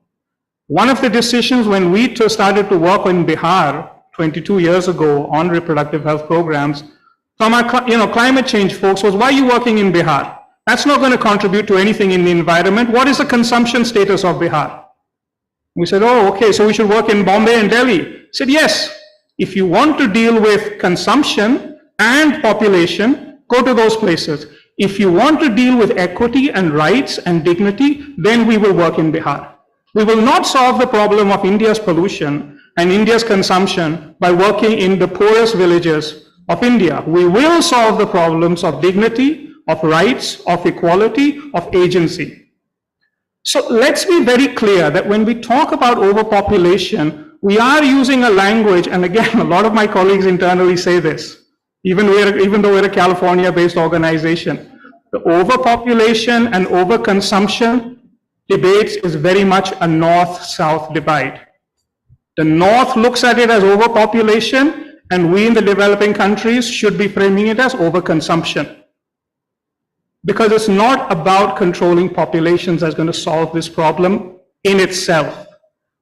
One of the decisions when we started to work in Bihar 22 years ago on reproductive health programs, from our climate change folks was, why are you working in Bihar? That's not going to contribute to anything in the environment. What is the consumption status of Bihar? We said, oh, okay, so we should work in Bombay and Delhi. I said, yes, if you want to deal with consumption and population, go to those places. If you want to deal with equity and rights and dignity, then we will work in Bihar. We will not solve the problem of India's pollution and India's consumption by working in the poorest villages of India. We will solve the problems of dignity, of rights, of equality, of agency. So let's be very clear that when we talk about overpopulation, we are using a language, and again, a lot of my colleagues internally say this, even though we're a California-based organization. The overpopulation and overconsumption debates is very much a north-south divide. The north looks at it as overpopulation, and we in the developing countries should be framing it as overconsumption. Because it's not about controlling populations that's going to solve this problem in itself.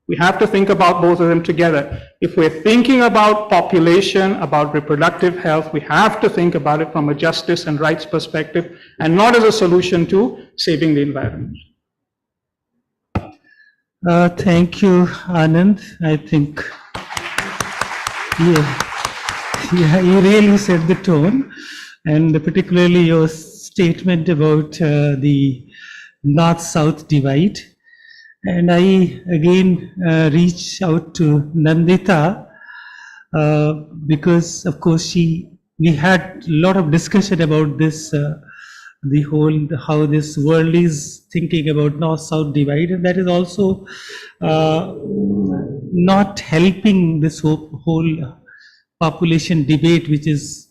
We have to think about both of them together. If we're thinking about population, about reproductive health, we have to think about it from a justice and rights perspective, and not as a solution to saving the environment. Thank you, Anand. I think you really set the tone, and particularly your statement about the north-south divide. And I again reach out to Nandita because, of course, we had a lot of discussion about this, how this world is thinking about north-south divide, and that is also not helping this whole population debate which is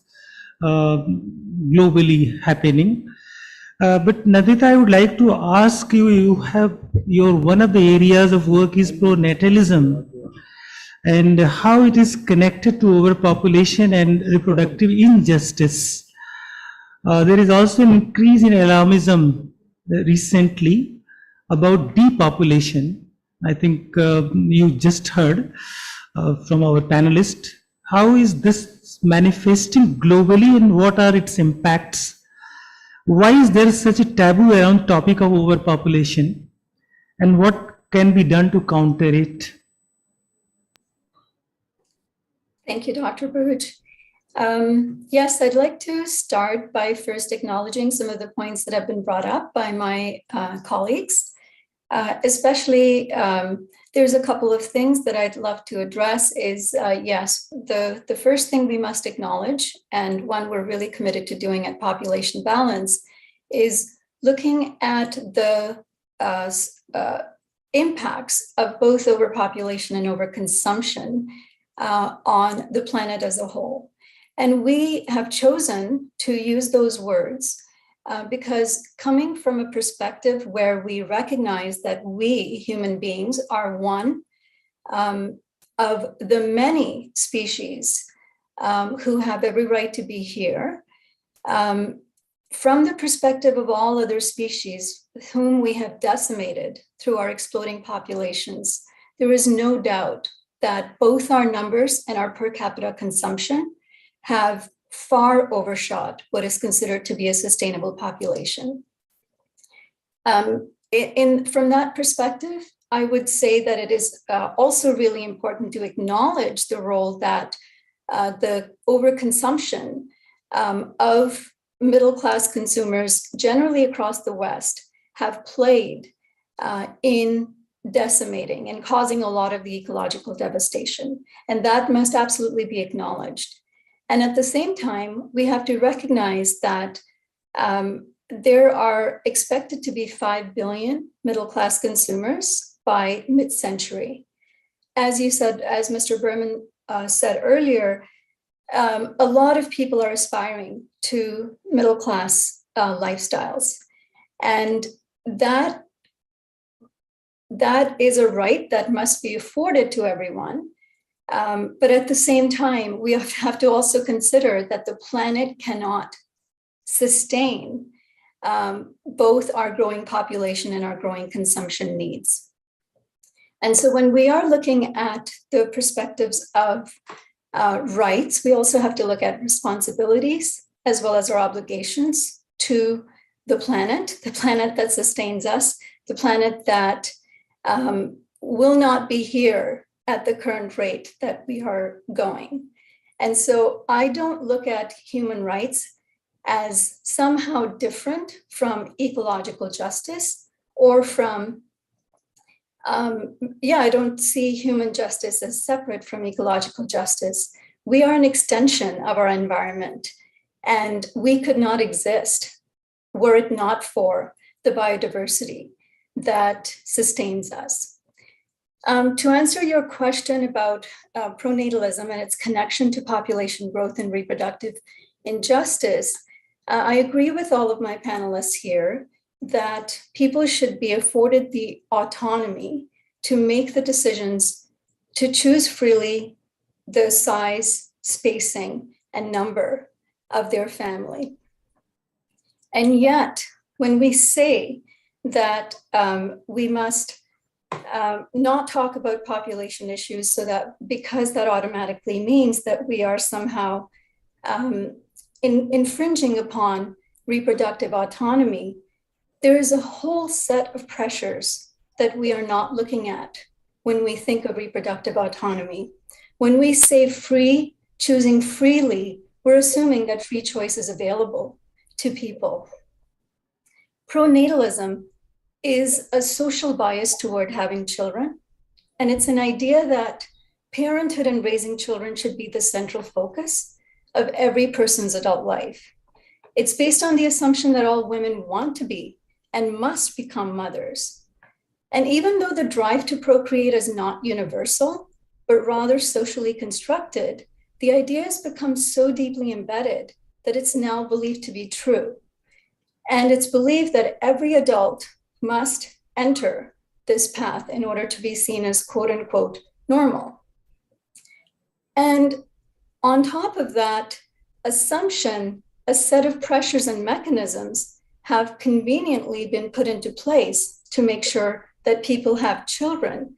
globally happening. But Nandita, I would like to ask you, one of the areas of work is pronatalism, and how it is connected to overpopulation and reproductive injustice. There is also an increase in alarmism recently about depopulation. I think you just heard from our panelist. How is this manifesting globally, and what are its impacts? Why is there such a taboo around topic of overpopulation, and what can be done to counter it? Thank you, Dr. Burge. Yes, I'd like to start by first acknowledging some of the points that have been brought up by my colleagues. Especially, there's a couple of things that I'd love to address is, yes, the first thing we must acknowledge, and one we're really committed to doing at Population Balance, is looking at the impacts of both overpopulation and overconsumption on the planet as a whole. And we have chosen to use those words because coming from a perspective where we recognize that we human beings are one of the many species who have every right to be here, from the perspective of all other species whom we have decimated through our exploding populations, there is no doubt that both our numbers and our per capita consumption have far overshot what is considered to be a sustainable population. From that perspective, I would say that it is also really important to acknowledge the role that the overconsumption of middle-class consumers generally across the West have played in decimating and causing a lot of the ecological devastation. And that must absolutely be acknowledged. And at the same time, we have to recognize that there are expected to be 5 billion middle-class consumers by mid-century. As you said, as Mr. Berman said earlier, a lot of people are aspiring to middle-class lifestyles. And that is a right that must be afforded to everyone. But at the same time, we have to also consider that the planet cannot sustain both our growing population and our growing consumption needs. And so when we are looking at the perspectives of rights, we also have to look at responsibilities as well as our obligations to the planet that sustains us, the planet that will not be here at the current rate that we are going. And so I don't look at human rights as somehow different from ecological justice or from, I don't see human justice as separate from ecological justice. We are an extension of our environment, and we could not exist were it not for the biodiversity that sustains us. To answer your question about pronatalism and its connection to population growth and reproductive injustice, I agree with all of my panelists here that people should be afforded the autonomy to make the decisions to choose freely the size, spacing, and number of their family. And yet, when we say that we must not talk about population issues, so that because that automatically means that we are somehow infringing upon reproductive autonomy, there is a whole set of pressures that we are not looking at when we think of reproductive autonomy. When we say free, choosing freely, we're assuming that free choice is available to people. Pronatalism is a social bias toward having children. And it's an idea that parenthood and raising children should be the central focus of every person's adult life. It's based on the assumption that all women want to be and must become mothers. And even though the drive to procreate is not universal, but rather socially constructed, the idea has become so deeply embedded that it's now believed to be true. And it's believed that every adult must enter this path in order to be seen as quote unquote normal. And on top of that assumption, a set of pressures and mechanisms have conveniently been put into place to make sure that people have children.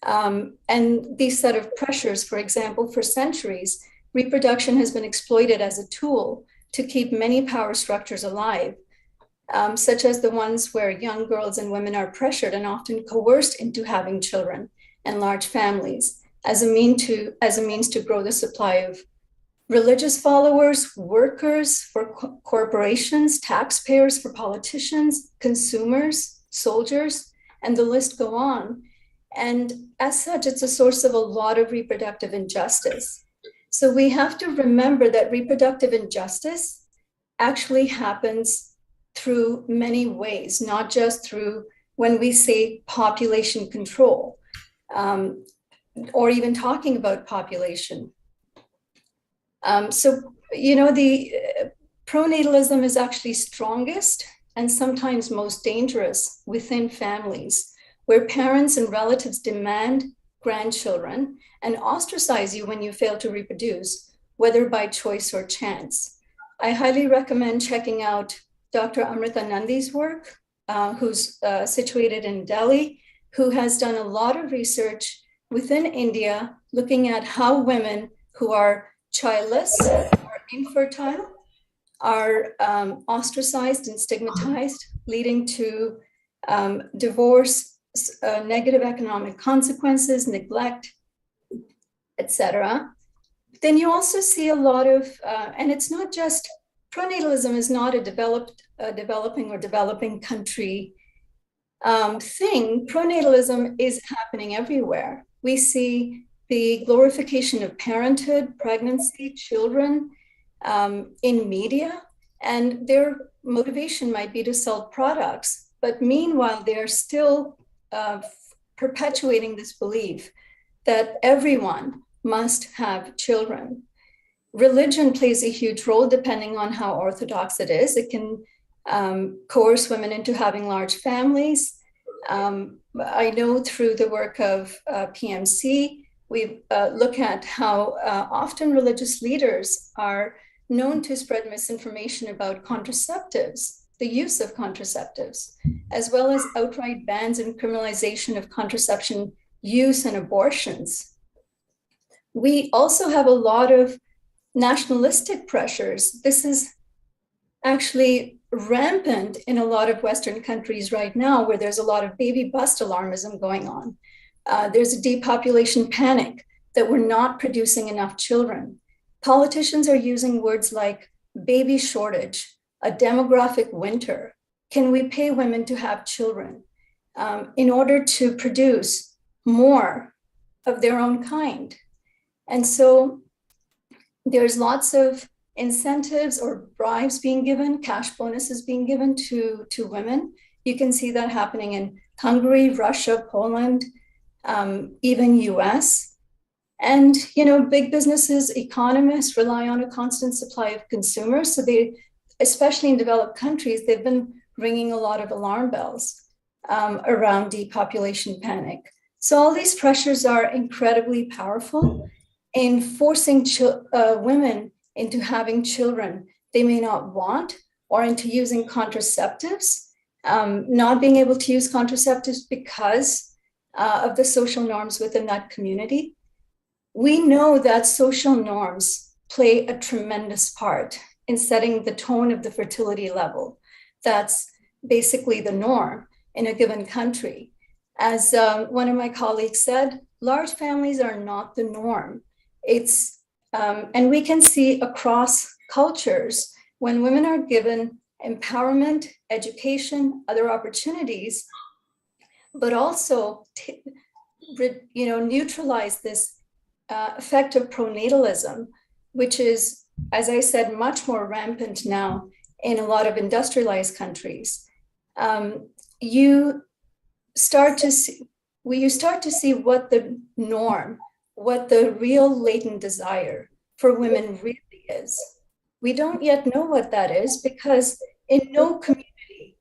And these set of pressures, for example, for centuries, reproduction has been exploited as a tool to keep many power structures alive, such as the ones where young girls and women are pressured and often coerced into having children and large families, as a means to grow the supply of religious followers, workers for corporations, taxpayers for politicians, consumers, soldiers, and the list go on. And as such, it's a source of a lot of reproductive injustice. So we have to remember that reproductive injustice actually happens through many ways, not just through when we say population control, or even talking about population. So, the pronatalism is actually strongest and sometimes most dangerous within families, where parents and relatives demand grandchildren and ostracize you when you fail to reproduce, whether by choice or chance. I highly recommend checking out Dr. Amrita Nandi's work, who's situated in Delhi, who has done a lot of research within India, looking at how women who are childless or infertile are ostracized and stigmatized, leading to divorce, negative economic consequences, neglect, etc. Then you also see a lot of, and it's not just, pronatalism is not a developing or developing country thing. Pronatalism is happening everywhere. We see the glorification of parenthood, pregnancy, children in media, and their motivation might be to sell products, but meanwhile, they're still perpetuating this belief that everyone must have children. Religion plays a huge role depending on how orthodox it is. It can coerce women into having large families. I know through the work of PMC, we look at how often religious leaders are known to spread misinformation about contraceptives, the use of contraceptives, as well as outright bans and criminalization of contraception use and abortions. We also have a lot of nationalistic pressures. This is actually rampant in a lot of Western countries right now, where there's a lot of baby bust alarmism going on. There's a depopulation panic that we're not producing enough children. Politicians are using words like baby shortage, a demographic winter. Can we pay women to have children in order to produce more of their own kind? And so there's lots of incentives or bribes being given, cash bonuses being given to women. You can see that happening in Hungary, Russia, Poland, even US. And, big businesses, economists rely on a constant supply of consumers. So they, especially in developed countries, they've been ringing a lot of alarm bells around depopulation panic. So all these pressures are incredibly powerful in forcing women into having children they may not want, or into using contraceptives, not being able to use contraceptives because of the social norms within that community. We know that social norms play a tremendous part in setting the tone of the fertility level. That's basically the norm in a given country. As one of my colleagues said, large families are not the norm. And we can see across cultures, when women are given empowerment, education, other opportunities, but also neutralize this effect of pronatalism, which is, as I said, much more rampant now in a lot of industrialized countries. You start to see what the norm, what the real latent desire for women really is. We don't yet know what that is, because in no community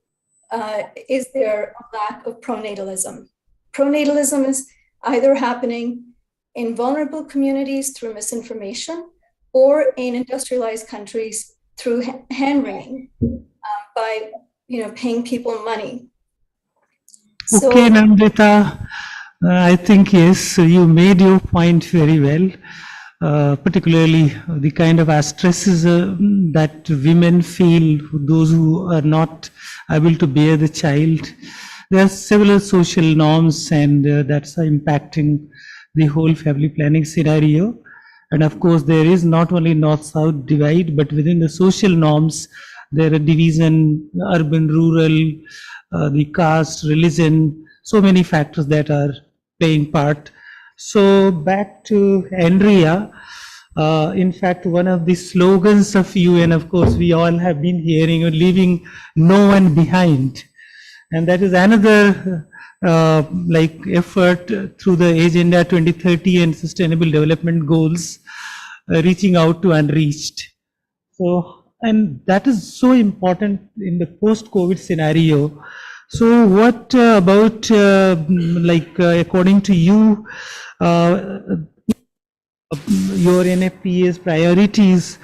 is there a lack of pronatalism. Pronatalism is either happening in vulnerable communities through misinformation, or in industrialized countries through hand-wringing by paying people money. So, Okay, Nandita, I think, yes, you made your point very well, particularly the kind of ostracism that women feel, those who are not able to bear the child. There are several social norms, and that's impacting the whole family planning scenario. And of course, there is not only north-south divide, but within the social norms, there are division, urban, rural, the caste, religion, so many factors that are playing part. So back to Andrea. In fact, one of the slogans of UN, of course, we all have been hearing, leaving no one behind. And that is another like effort through the Agenda 2030 and Sustainable Development Goals, reaching out to unreached. So, and that is so important in the post-COVID scenario. So what about, according to you, your NFPA's priorities,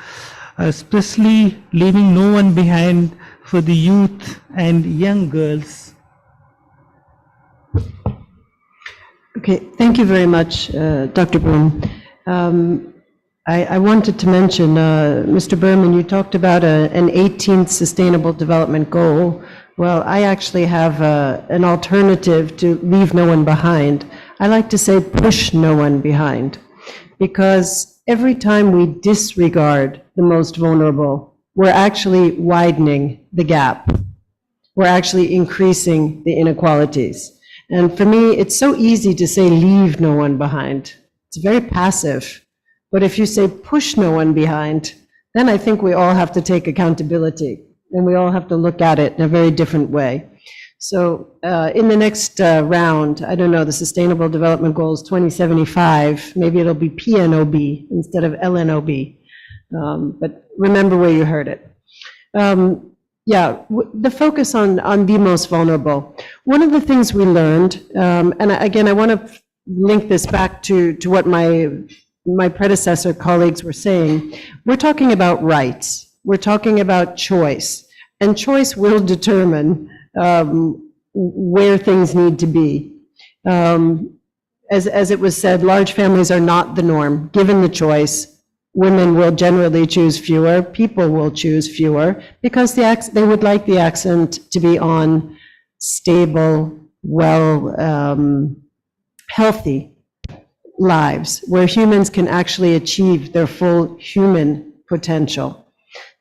especially leaving no one behind for the youth and young girls? Okay, thank you very much, Dr. Boom. I wanted to mention, Mr. Berman, you talked about an 18th Sustainable Development Goal. Well, I actually have an alternative to leave no one behind. I like to say push no one behind, because every time we disregard the most vulnerable, we're actually widening the gap. We're actually increasing the inequalities. And for me, it's so easy to say leave no one behind. It's very passive. But if you say push no one behind, then I think we all have to take accountability, and we all have to look at it in a very different way. So in the next round, I don't know, the Sustainable Development Goals 2075, maybe it'll be PNOB instead of LNOB. But remember where you heard it. The focus on the most vulnerable. One of the things we learned, and again, I want to link this back to what my predecessor colleagues were saying. We're talking about rights. We're talking about choice. And choice will determine where things need to be. As it was said, large families are not the norm. Given the choice, women will generally choose fewer, people will choose fewer, because they would like the accent to be on stable, healthy lives, where humans can actually achieve their full human potential.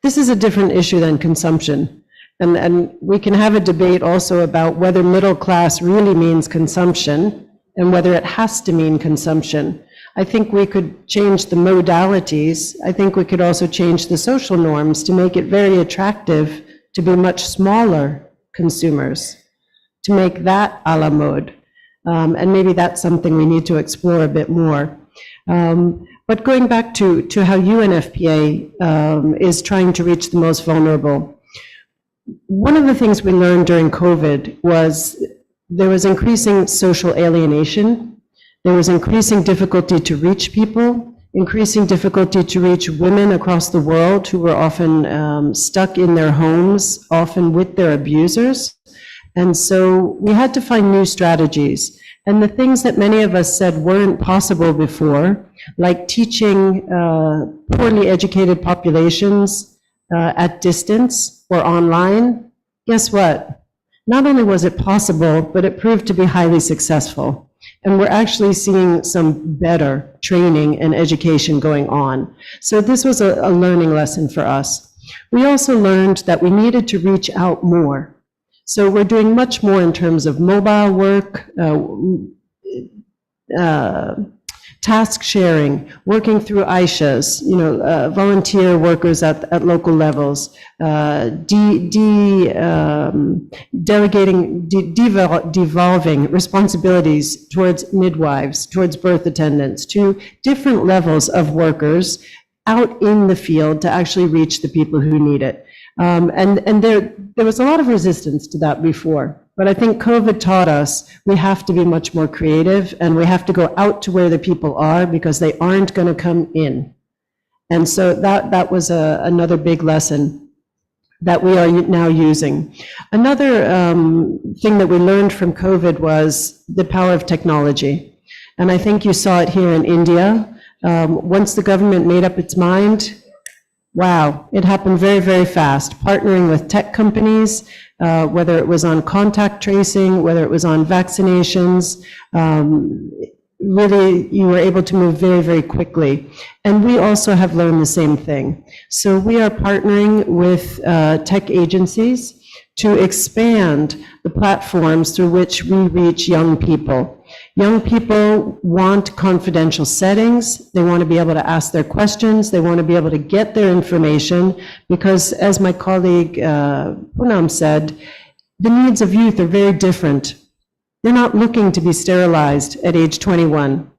This is a different issue than consumption. And we can have a debate also about whether middle class really means consumption and whether it has to mean consumption. I think we could change the modalities. I think we could also change the social norms to make it very attractive to be much smaller consumers, to make that a la mode. And maybe that's something we need to explore a bit more. But going back to how UNFPA is trying to reach the most vulnerable, one of the things we learned during COVID was there was increasing social alienation. There was increasing difficulty to reach people, increasing difficulty to reach women across the world who were often stuck in their homes, often with their abusers. And so we had to find new strategies. And the things that many of us said weren't possible before, like teaching poorly educated populations at distance or online, guess what? Not only was it possible, but it proved to be highly successful. And we're actually seeing some better training and education going on. So this was a learning lesson for us. We also learned that we needed to reach out more. So we're doing much more in terms of mobile work, task sharing, working through ICSEs, volunteer workers at local levels, devolving responsibilities towards midwives, towards birth attendants, to different levels of workers out in the field to actually reach the people who need it. And there was a lot of resistance to that before, but I think COVID taught us we have to be much more creative, and we have to go out to where the people are, because they aren't going to come in. And so that was another big lesson that we are now using. Another thing that we learned from COVID was the power of technology. And I think you saw it here in India. Once the government made up its mind, wow, it happened very, very fast. Partnering with tech companies, whether it was on contact tracing, whether it was on vaccinations, really, you were able to move very, very quickly. And we also have learned the same thing. So we are partnering with tech agencies to expand the platforms through which we reach young people. Young people want confidential settings. They want to be able to ask their questions. They want to be able to get their information because, as my colleague Poonam said, the needs of youth are very different. They're not looking to be sterilized at age 21,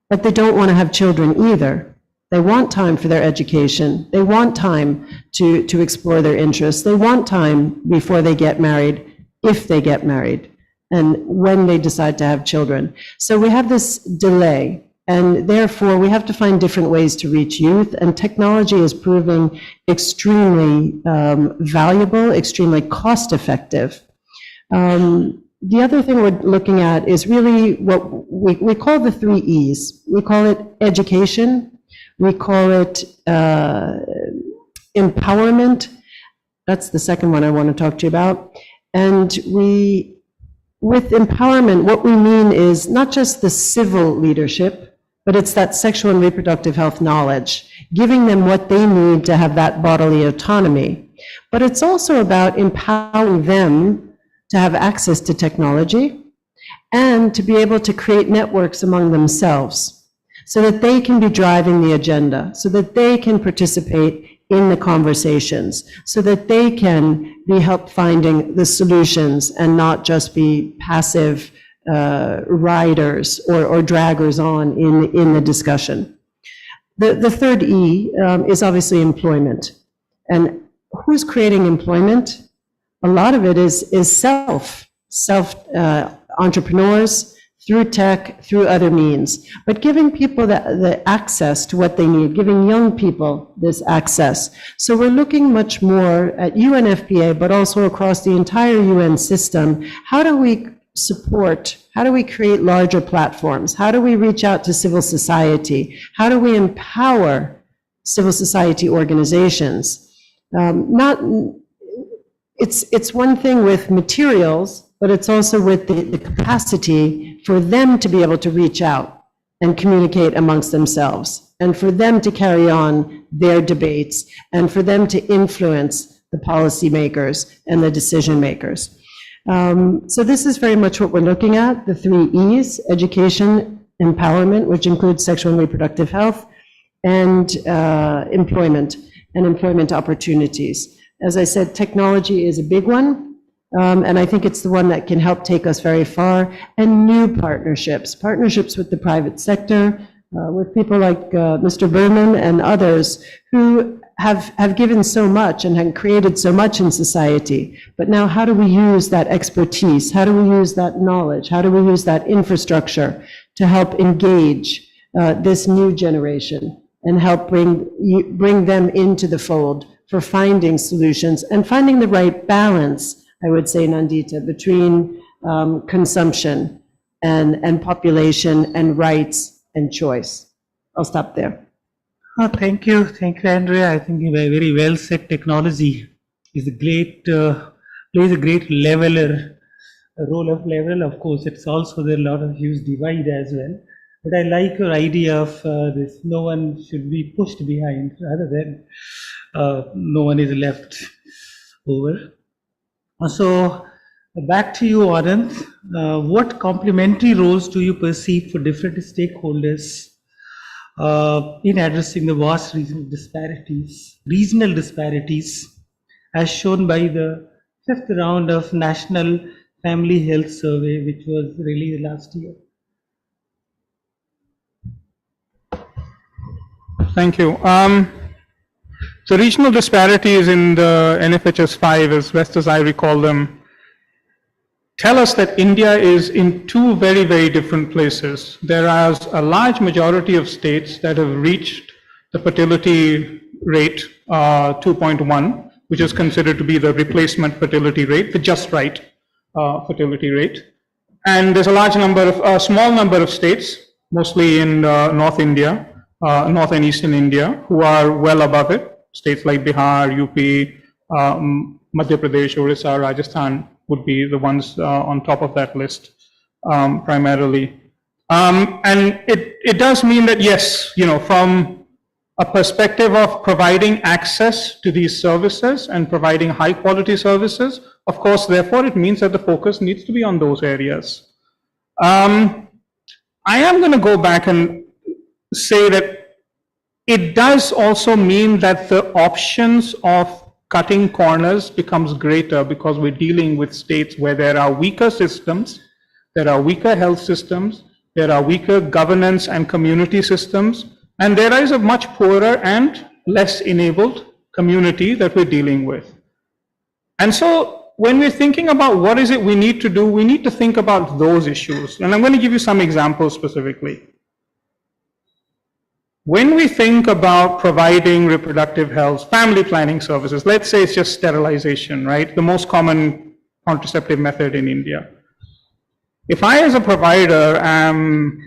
but they don't want to have children either. They want time for their education. They want time to explore their interests. They want time before they get married, if they get married, and when they decide to have children. So we have this delay, and therefore we have to find different ways to reach youth, and technology is proving extremely valuable, extremely cost-effective. The other thing we're looking at is really what we call the 3 E's. We call it education, we call it empowerment. That's the second one I want to talk to you about. And with empowerment, what we mean is not just the civil leadership, but it's that sexual and reproductive health knowledge, giving them what they need to have that bodily autonomy. But it's also about empowering them to have access to technology and to be able to create networks among themselves so that they can be driving the agenda, so that they can participate in the conversations, so that they can be help finding the solutions and not just be passive riders or draggers on in the discussion. The third E is obviously employment. And who's creating employment? A lot of it is self entrepreneurs, through tech, through other means, but giving people the access to what they need, giving young people this access. So we're looking much more at UNFPA, but also across the entire UN system. How do we support, how do we create larger platforms? How do we reach out to civil society? How do we empower civil society organizations? It's one thing with materials, but it's also with the capacity for them to be able to reach out and communicate amongst themselves, and for them to carry on their debates, and for them to influence the policymakers and the decision makers. So this is very much what we're looking at, the 3 E's, education, empowerment, which includes sexual and reproductive health, and employment and employment opportunities. As I said, technology is a big one. And I think it's the one that can help take us very far, and new partnerships with the private sector, with people like Mr. Berman and others who have given so much and have created so much in society. But now how do we use that expertise? How do we use that knowledge? How do we use that infrastructure to help engage this new generation and help bring them into the fold for finding solutions and finding the right balance, I would say, Nandita, between consumption and population and rights and choice. I'll stop there. Thank you, Andrea. I think you very well said. Technology is a great, plays a great leveler, a role of level. Of course, it's also there a lot of huge divide as well. But I like your idea of this. No one should be pushed behind, rather than no one is left over. So back to you, Anand. What complementary roles do you perceive for different stakeholders in addressing the vast regional disparities, as shown by the 5th round of National Family Health Survey, which was released last year? Thank you. So regional disparities in the NFHS 5, as best as I recall them, tell us that India is in 2 very, very different places. There is a large majority of states that have reached the fertility rate 2.1, which is considered to be the replacement fertility rate, the just right fertility rate. And there's a small number of states, mostly in North India, North and Eastern India, who are well above it. States like Bihar, UP, Madhya Pradesh, Orissa, Rajasthan would be the ones on top of that list primarily. And it does mean that, yes, from a perspective of providing access to these services and providing high quality services, of course, therefore, it means that the focus needs to be on those areas. I am going to go back and say that it does also mean that the options of cutting corners becomes greater because we're dealing with states where there are weaker systems, there are weaker health systems, there are weaker governance and community systems, and there is a much poorer and less enabled community that we're dealing with. And so when we're thinking about what is it we need to do, we need to think about those issues. And I'm going to give you some examples specifically. When we think about providing reproductive health, family planning services, let's say it's just sterilization, right? The most common contraceptive method in India. If I as a provider am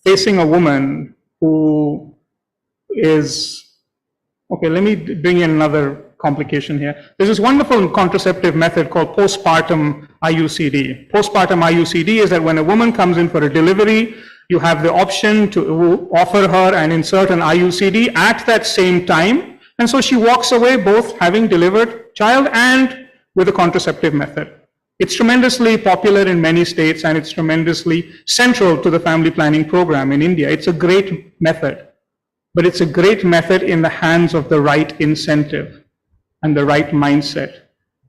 facing a woman who is, okay, let me bring in another complication here. There's this wonderful contraceptive method called postpartum IUCD. Postpartum IUCD is that when a woman comes in for a delivery, you have the option to offer her and insert an IUCD at that same time. And so she walks away both having delivered child and with a contraceptive method. It's tremendously popular in many states and it's tremendously central to the family planning program in India. It's a great method, but it's a great method in the hands of the right incentive and the right mindset.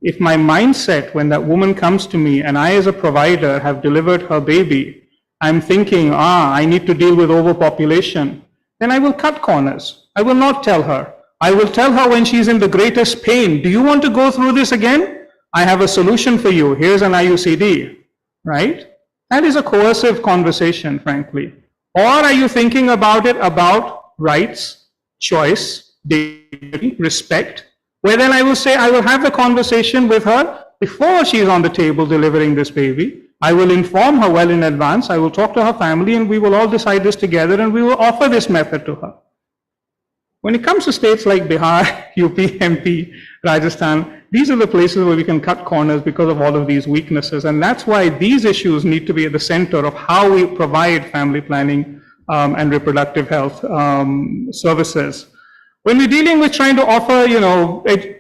If my mindset when that woman comes to me and I as a provider have delivered her baby, I'm thinking, I need to deal with overpopulation, then I will cut corners. I will not tell her. I will tell her when she's in the greatest pain, do you want to go through this again? I have a solution for you. Here's an IUCD, right? That is a coercive conversation, frankly. Or are you thinking about it about rights, choice, dignity, respect, where then I will say, I will have the conversation with her before she's on the table delivering this baby. I will inform her well in advance. I will talk to her family and we will all decide this together and we will offer this method to her. When it comes to states like Bihar, UP, MP, Rajasthan, these are the places where we can cut corners because of all of these weaknesses. And that's why these issues need to be at the center of how we provide family planning and reproductive health services. When we're dealing with trying to offer,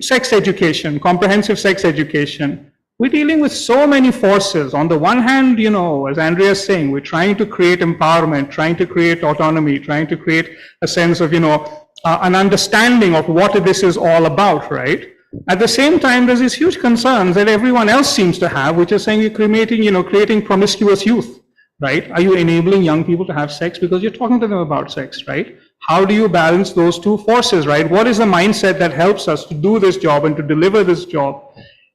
sex education, comprehensive sex education, we're dealing with so many forces. On the one hand, as Andrea is saying, we're trying to create empowerment, trying to create autonomy, trying to create a sense of, an understanding of what this is all about, right? At the same time, there's these huge concerns that everyone else seems to have, which is saying you're creating promiscuous youth, right? Are you enabling young people to have sex because you're talking to them about sex, right? How do you balance those two forces, right? What is the mindset that helps us to do this job and to deliver this job?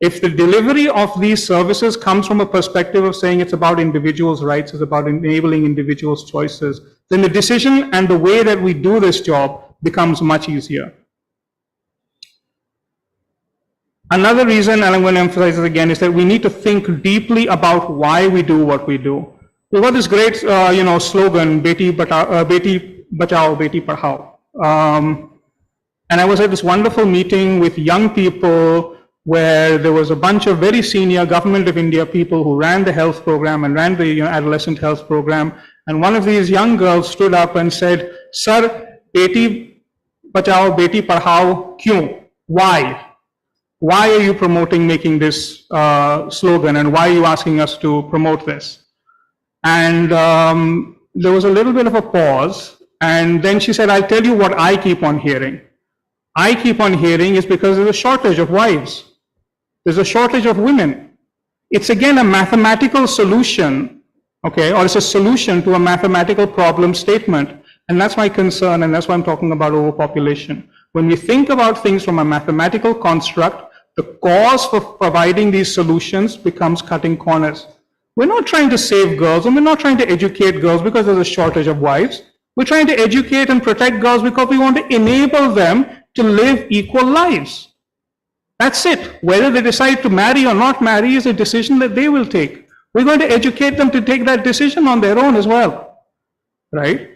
If the delivery of these services comes from a perspective of saying it's about individuals' rights, it's about enabling individuals' choices, then the decision and the way that we do this job becomes much easier. Another reason, and I'm going to emphasize this again, is that we need to think deeply about why we do what we do. We've got this great, slogan, Beti Bachao, Beti Padhao. And I was at this wonderful meeting with young people where there was a bunch of very senior Government of India people who ran the health program and ran the adolescent health program. And one of these young girls stood up and said, Sir, Beti Bachao, Beti Padhao, kyun? Why? Why are you making this slogan, and why are you asking us to promote this? And there was a little bit of a pause, and then she said, I'll tell you what I keep on hearing. I keep on hearing is because there's a shortage of wives. There's a shortage of women. It's again a mathematical solution, okay, or it's a solution to a mathematical problem statement. And that's my concern, and that's why I'm talking about overpopulation. When we think about things from a mathematical construct, the cause for providing these solutions becomes cutting corners. We're not trying to save girls, and we're not trying to educate girls because there's a shortage of wives. We're trying to educate and protect girls because we want to enable them to live equal lives. That's it. Whether they decide to marry or not marry is a decision that they will take. We're going to educate them to take that decision on their own as well, right?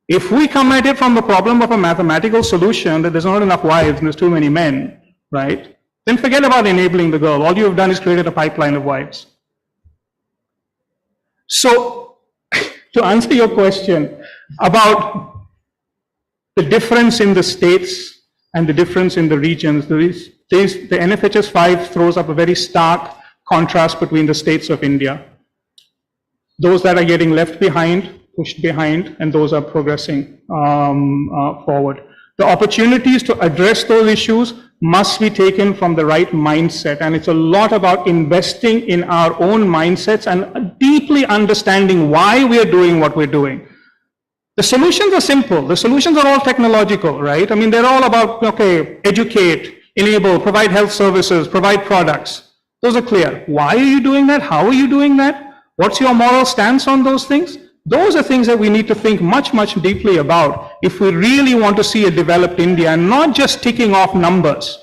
If we come at it from the problem of a mathematical solution that there's not enough wives and there's too many men, right? Then forget about enabling the girl. All you have done is created a pipeline of wives. So to answer your question about the difference in the states and the difference in the regions, the NFHS 5 throws up a very stark contrast between the states of India. Those that are getting left behind, pushed behind, and those are progressing forward. The opportunities to address those issues must be taken from the right mindset, and it's a lot about investing in our own mindsets and deeply understanding why we are doing what we're doing. The solutions are simple. The solutions are all technological, right? I mean, they're all about, okay, educate, enable, provide health services, provide products. Those are clear. Why are you doing that? How are you doing that? What's your moral stance on those things? Those are things that we need to think much, much deeply about if we really want to see a developed India and not just ticking off numbers,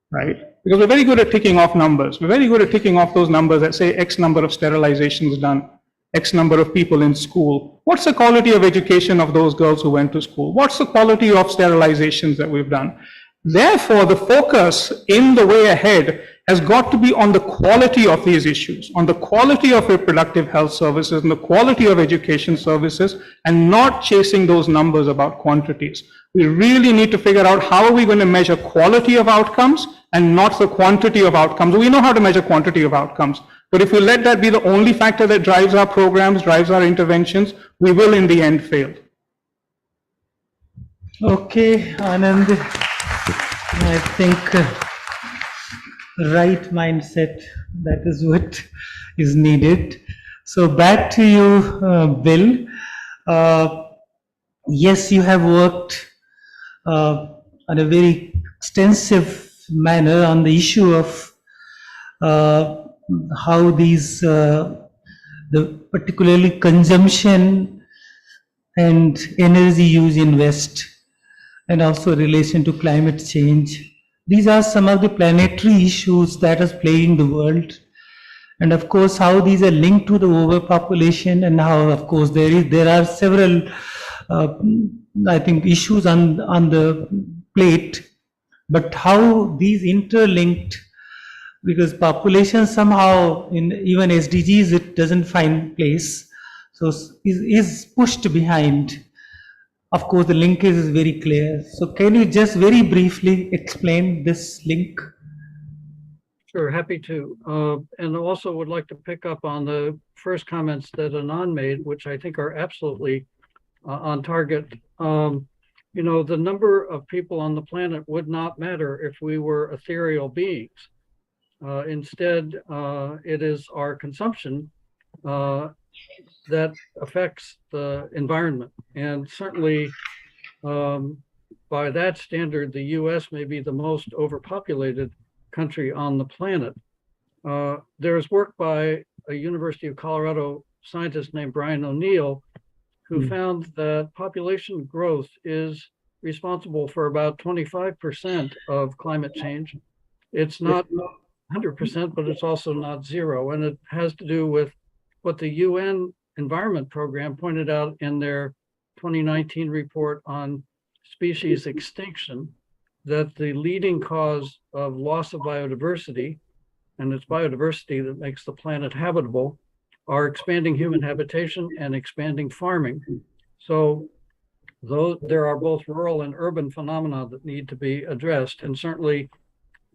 right? Because we're very good at ticking off numbers. We're very good at ticking off those numbers that say X number of sterilizations done, X number of people in school. What's the quality of education of those girls who went to school? What's the quality of sterilizations that we've done? Therefore, the focus in the way ahead has got to be on the quality of these issues, on the quality of reproductive health services and the quality of education services, and not chasing those numbers about quantities. We really need to figure out how are we going to measure quality of outcomes and not the quantity of outcomes. We know how to measure quantity of outcomes, but if we let that be the only factor that drives our programs, drives our interventions, we will in the end fail. Okay, Anand, I think right mindset, that is what is needed. So back to you, Bill. Yes, you have worked on a very extensive manner on the issue of how these, the particularly consumption and energy use in West, and also relation to climate change. These are some of the planetary issues that is plaguing the world. And of course, how these are linked to the overpopulation, and how, of course, there are several, I think, issues on the plate, but how these interlinked, because population somehow in even SDGs, it doesn't find place, so is pushed behind. Of course, the linkage is very clear. So can you just very briefly explain this link? Sure, happy to. And also would like to pick up on the first comments that Anand made, which I think are absolutely on target. You know, the number of people on the planet would not matter if we were ethereal beings. Instead, it is our consumption that affects the environment. And certainly, by that standard, the US may be the most overpopulated country on the planet. There's work by a University of Colorado scientist named Brian O'Neill, who found that population growth is responsible for about 25% of climate change. It's not 100%, but it's also not zero. And it has to do with what the UN Environment Program pointed out in their 2019 report on species extinction, that the leading cause of loss of biodiversity, and it's biodiversity that makes the planet habitable, are expanding human habitation and expanding farming. So though there are both rural and urban phenomena that need to be addressed, and certainly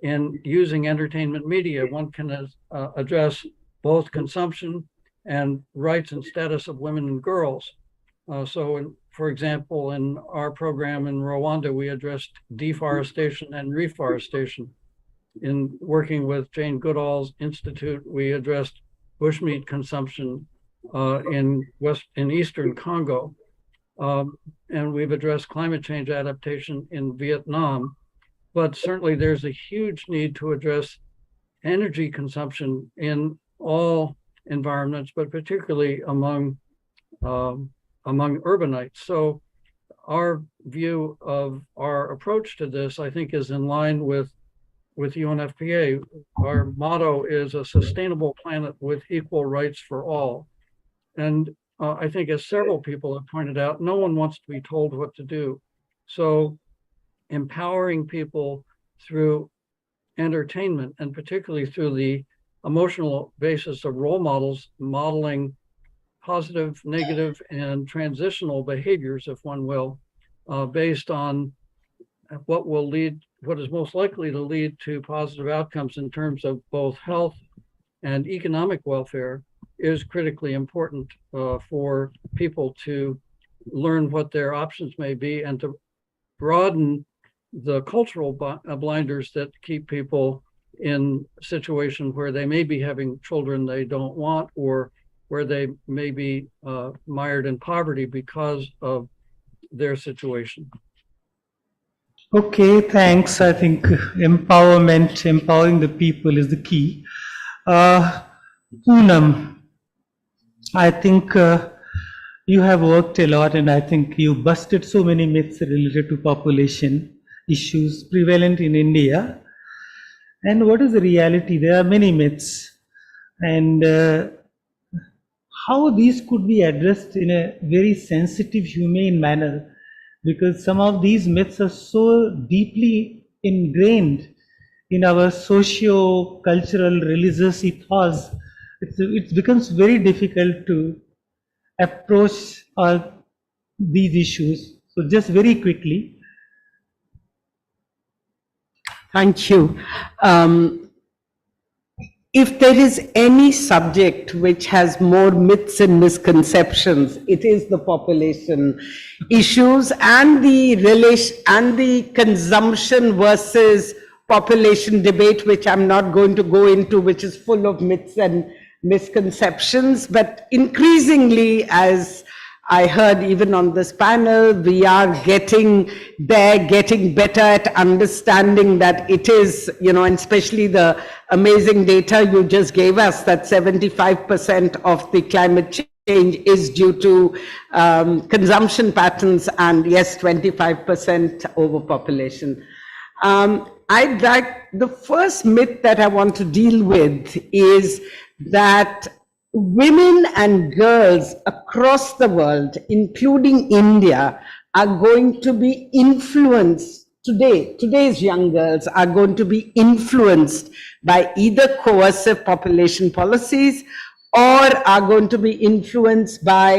in using entertainment media, one can address both consumption and rights and status of women and girls. For example, in our program in Rwanda, we addressed deforestation and reforestation. In working with Jane Goodall's Institute, we addressed bushmeat consumption in Eastern Congo. And we've addressed climate change adaptation in Vietnam. But certainly there's a huge need to address energy consumption in all environments, but particularly among urbanites. So our view of our approach to this, I think, is in line with UNFPA. Our motto is a sustainable planet with equal rights for all. And I think, as several people have pointed out, no one wants to be told what to do. So empowering people through entertainment, and particularly through the emotional basis of role models, modeling positive, negative, and transitional behaviors, if one will, based on what is most likely to lead to positive outcomes in terms of both health and economic welfare, is critically important for people to learn what their options may be and to broaden the cultural blinders that keep people in a situation where they may be having children they don't want, or where they may be mired in poverty because of their situation. Okay, thanks. I think empowerment, empowering the people is the key. Poonam, I think you have worked a lot, and I think you busted so many myths related to population issues prevalent in India. And what is the reality? There are many myths, and how these could be addressed in a very sensitive, humane manner, because some of these myths are so deeply ingrained in our socio-cultural, religious ethos. It becomes very difficult to approach these issues. So just very quickly. Thank you. If there is any subject which has more myths and misconceptions, it is the population issues and the consumption versus population debate, which I'm not going to go into, which is full of myths and misconceptions. But increasingly, as I heard even on this panel, we are getting better at understanding that it is, and especially the amazing data you just gave us, that 75% of the climate change is due to consumption patterns, and yes, 25% overpopulation. The first myth that I want to deal with is that women and girls across the world, including India, are going to be influenced today's young girls are going to be influenced by either coercive population policies or are going to be influenced by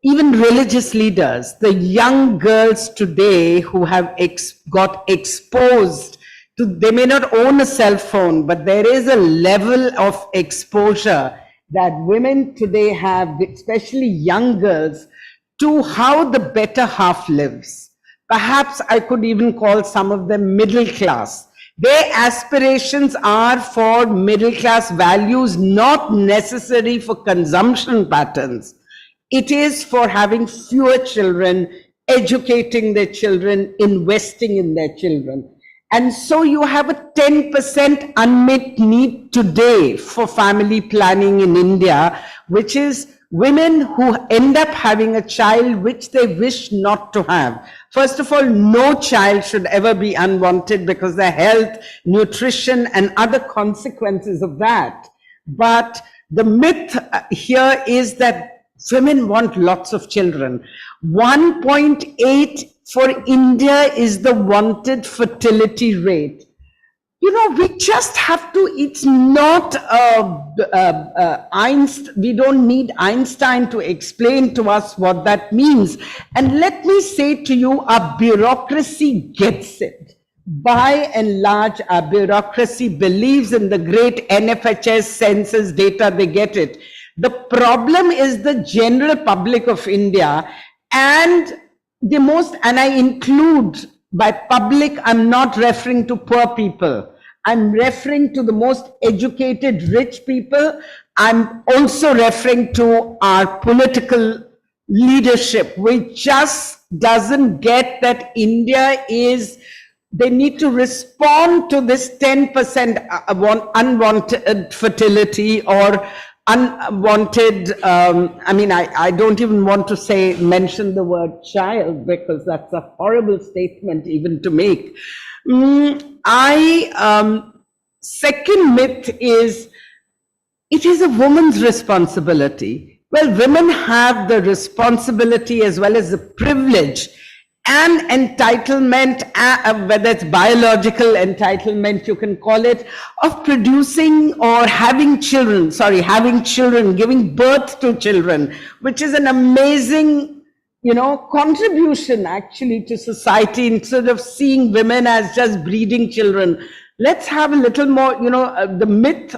even religious leaders. The young girls today who have got exposed to, they may not own a cell phone, but there is a level of exposure that women today have, especially young girls, to how the better half lives. Perhaps I could even call some of them middle class. Their aspirations are for middle class values, not necessary for consumption patterns. It is for having fewer children, educating their children, investing in their children. And so you have a 10% unmet need today for family planning in India, which is women who end up having a child which they wish not to have. First of all, no child should ever be unwanted because the health, nutrition, and other consequences of that. But the myth here is that women want lots of children. 1.8 for India is the wanted fertility rate. We just have to, it's not Einstein, we don't need Einstein to explain to us what that means. And let me say to you, our bureaucracy gets it. By and large, our bureaucracy believes in the great NFHS census data, they get it. The problem is the general public of India, and I include by public, I'm not referring to poor people. I'm referring to the most educated, rich people. I'm also referring to our political leadership, which just doesn't get that India is, they need to respond to this 10% unwanted fertility or unwanted, I don't even want to mention the word child, because that's a horrible statement even to make. Second myth is, it is a woman's responsibility. Well, women have the responsibility as well as the privilege and entitlement, whether it's biological entitlement, you can call it, of producing or having children, giving birth to children, which is an amazing, contribution actually to society. Instead of seeing women as just breeding children, let's have a little more, the myth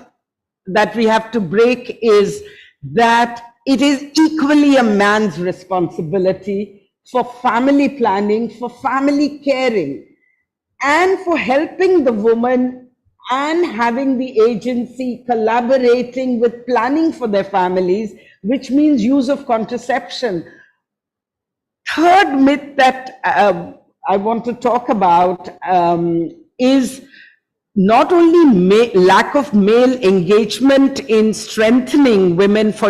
that we have to break is that it is equally a man's responsibility for family planning, for family caring, and for helping the woman and having the agency collaborating with planning for their families, which means use of contraception. Third myth that I want to talk about is not only lack of male engagement in strengthening women for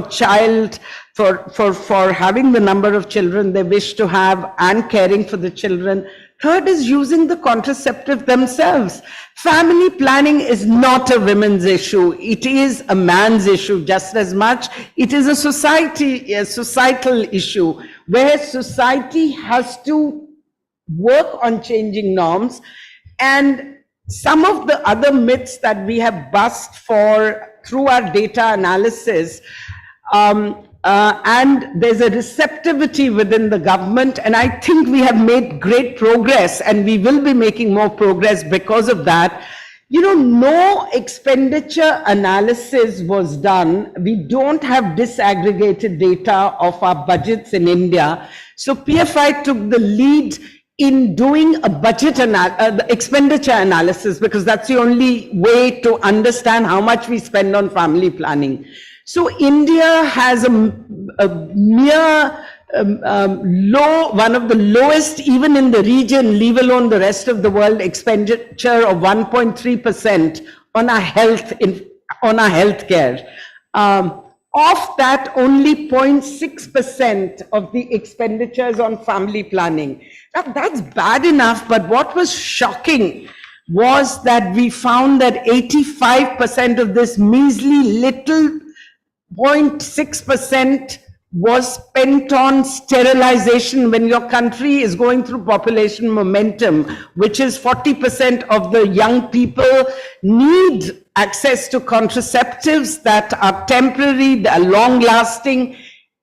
having the number of children they wish to have and caring for the children. Third is using the contraceptive themselves. Family planning is not a women's issue. It is a man's issue just as much. It is a societal issue where society has to work on changing norms. And some of the other myths that we have bust through our data analysis, and there's a receptivity within the government, and I think we have made great progress, and we will be making more progress because of that. No expenditure analysis was done. We don't have disaggregated data of our budgets in India. So PFI took the lead in doing a budget expenditure analysis, because that's the only way to understand how much we spend on family planning. So India has a mere one of the lowest, even in the region, leave alone the rest of the world, expenditure of 1.3% on our healthcare. Of that, only 0.6% of the expenditures on family planning. Now, that's bad enough, but what was shocking was that we found that 85% of this measly little 0.6% was spent on sterilization when your country is going through population momentum, which is 40% of the young people need access to contraceptives that are temporary, that are long lasting.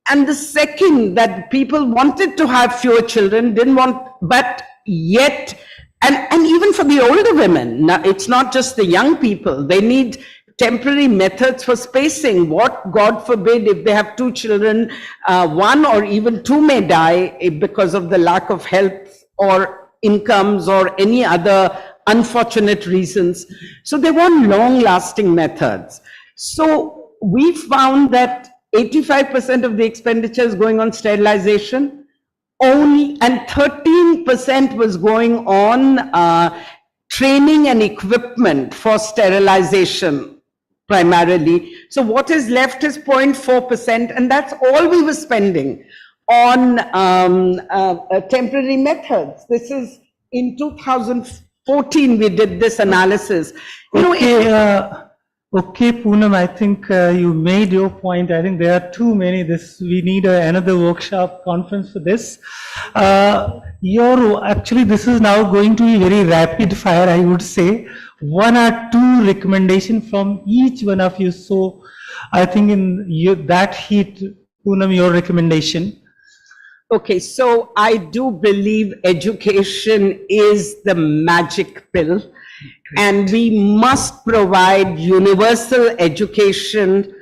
And the second, that people wanted to have fewer children, didn't want, but yet, and even for the older women, it's not just the young people, they need temporary methods for spacing. What, God forbid, if they have 2 children, 1 or even 2 may die because of the lack of health or incomes or any other unfortunate reasons. So they want long-lasting methods. So we found that 85% of the expenditure is going on sterilization, and 13% was going on training and equipment for sterilization primarily. So what is left is 0.4%, and that's all we were spending on temporary methods. This is in 2014 we did this analysis. Okay, Poonam, I think you made your point. I think there are too many. We need another workshop conference for this. Actually, this is now going to be very rapid fire, I would say. 1 or 2 recommendations from each one of you. So I think in that heat, Poonam, your recommendation. Okay, so I do believe education is the magic pill. And we must provide universal education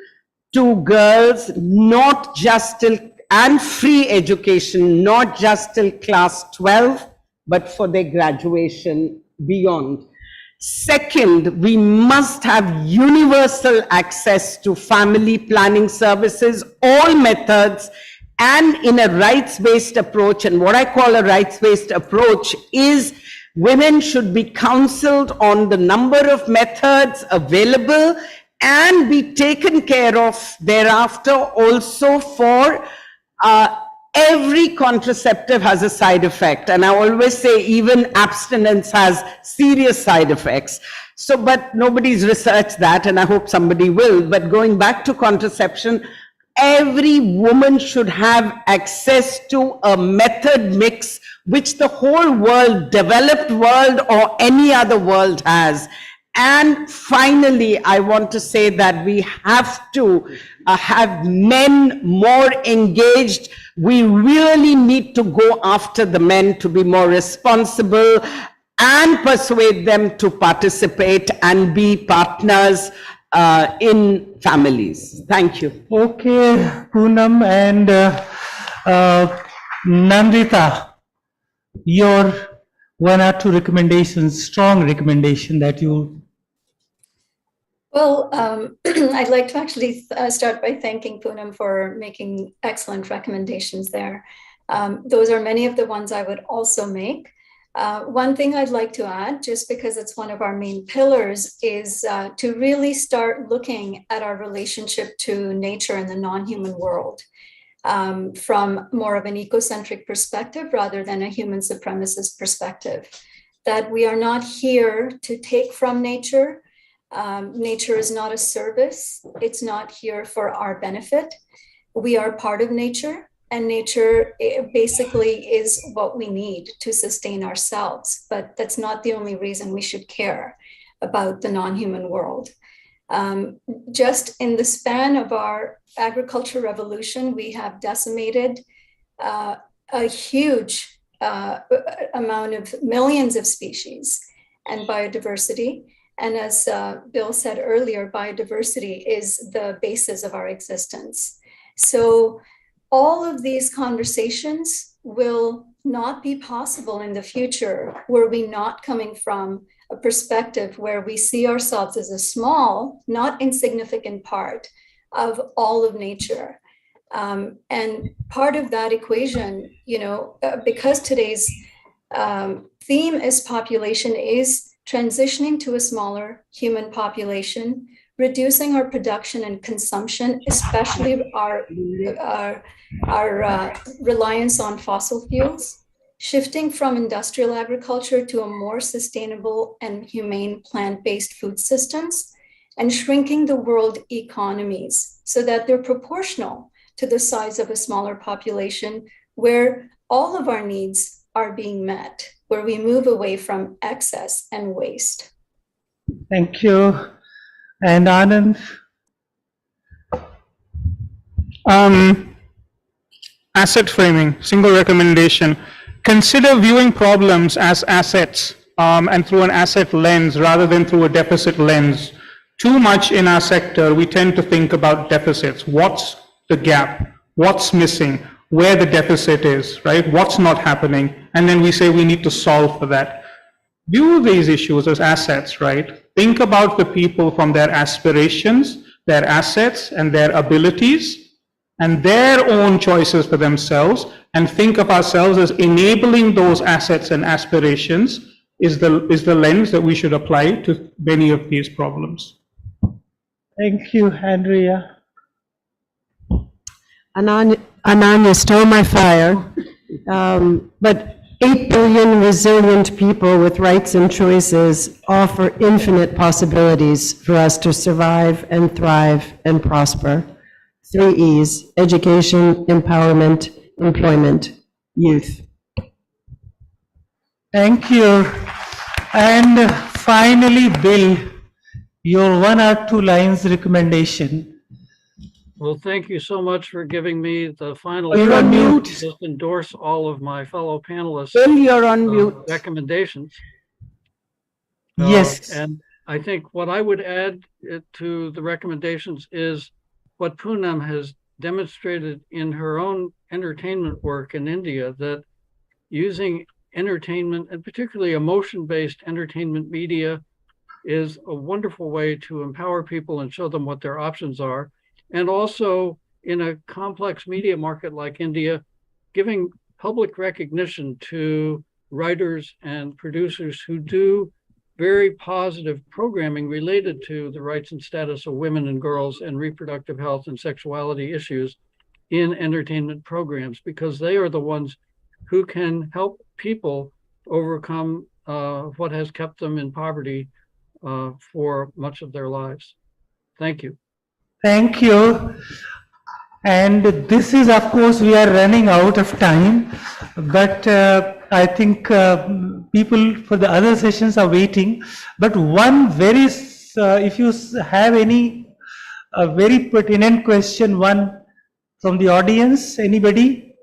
to girls, not just and free education, not just till class 12, but for their graduation beyond. Second, we must have universal access to family planning services, all methods, and in a rights-based approach. And what I call a rights-based approach is women should be counseled on the number of methods available and be taken care of thereafter. Also, for every contraceptive has a side effect. And I always say even abstinence has serious side effects. So, but nobody's researched that, and I hope somebody will. But going back to contraception, every woman should have access to a method mix which the whole world, developed world or any other world has. And finally, I want to say that we have to have men more engaged. We really need to go after the men to be more responsible and persuade them to participate and be partners in families. Thank you. Okay, Poonam and Nandita, your one or two recommendations, strong recommendation that you. Well, I'd like to actually start by thanking Poonam for making excellent recommendations there. Those are many of the ones I would also make. One thing I'd like to add, just because it's one of our main pillars, is to really start looking at our relationship to nature and the non-human world from more of an ecocentric perspective rather than a human supremacist perspective. That we are not here to take from nature. Nature is not a service. It's not here for our benefit. We are part of nature, and nature basically is what we need to sustain ourselves. But that's not the only reason we should care about the non-human world. Just in the span of our agriculture revolution, we have decimated a huge amount of millions of species and biodiversity. And as Bill said earlier, biodiversity is the basis of our existence. So all of these conversations will not be possible in the future were we not coming from a perspective where we see ourselves as a small, not insignificant part of all of nature. And part of that equation, because today's theme is population, is transitioning to a smaller human population, reducing our production and consumption, especially our reliance on fossil fuels, shifting from industrial agriculture to a more sustainable and humane plant-based food systems, and shrinking the world economies so that they're proportional to the size of a smaller population, where all of our needs are being met, where we move away from excess and waste. Thank you. And Anand? Asset framing, single recommendation. Consider viewing problems as assets and through an asset lens rather than through a deficit lens. Too much in our sector, we tend to think about deficits. What's the gap? What's missing? Where the deficit is, right? What's not happening? And then we say we need to solve for that. View these issues as assets, right? Think about the people from their aspirations, their assets, and their abilities, and their own choices for themselves, and think of ourselves as enabling those assets and aspirations is the lens that we should apply to many of these problems. Thank you, Andrea. Ananya stole my fire, but 8 billion resilient people with rights and choices offer infinite possibilities for us to survive and thrive and prosper. 3 E's: education, empowerment, employment, youth. Thank you. And finally, Bill, your 1 or 2 lines recommendation. Well, thank you so much for giving me the final. You're on mute. Just endorse all of my fellow panelists. Bill, you're on mute. Recommendations. Yes. And I think what I would add to the recommendations is what Poonam has demonstrated in her own entertainment work in India, that using entertainment, and particularly emotion-based entertainment media, is a wonderful way to empower people and show them what their options are. And also, in a complex media market like India, giving public recognition to writers and producers who do very positive programming related to the rights and status of women and girls and reproductive health and sexuality issues in entertainment programs, because they are the ones who can help people overcome what has kept them in poverty for much of their lives. Thank you. Thank you. And this is, of course, we are running out of time, but I think people for the other sessions are waiting. But one very, if you have any very pertinent question, one from the audience, anybody?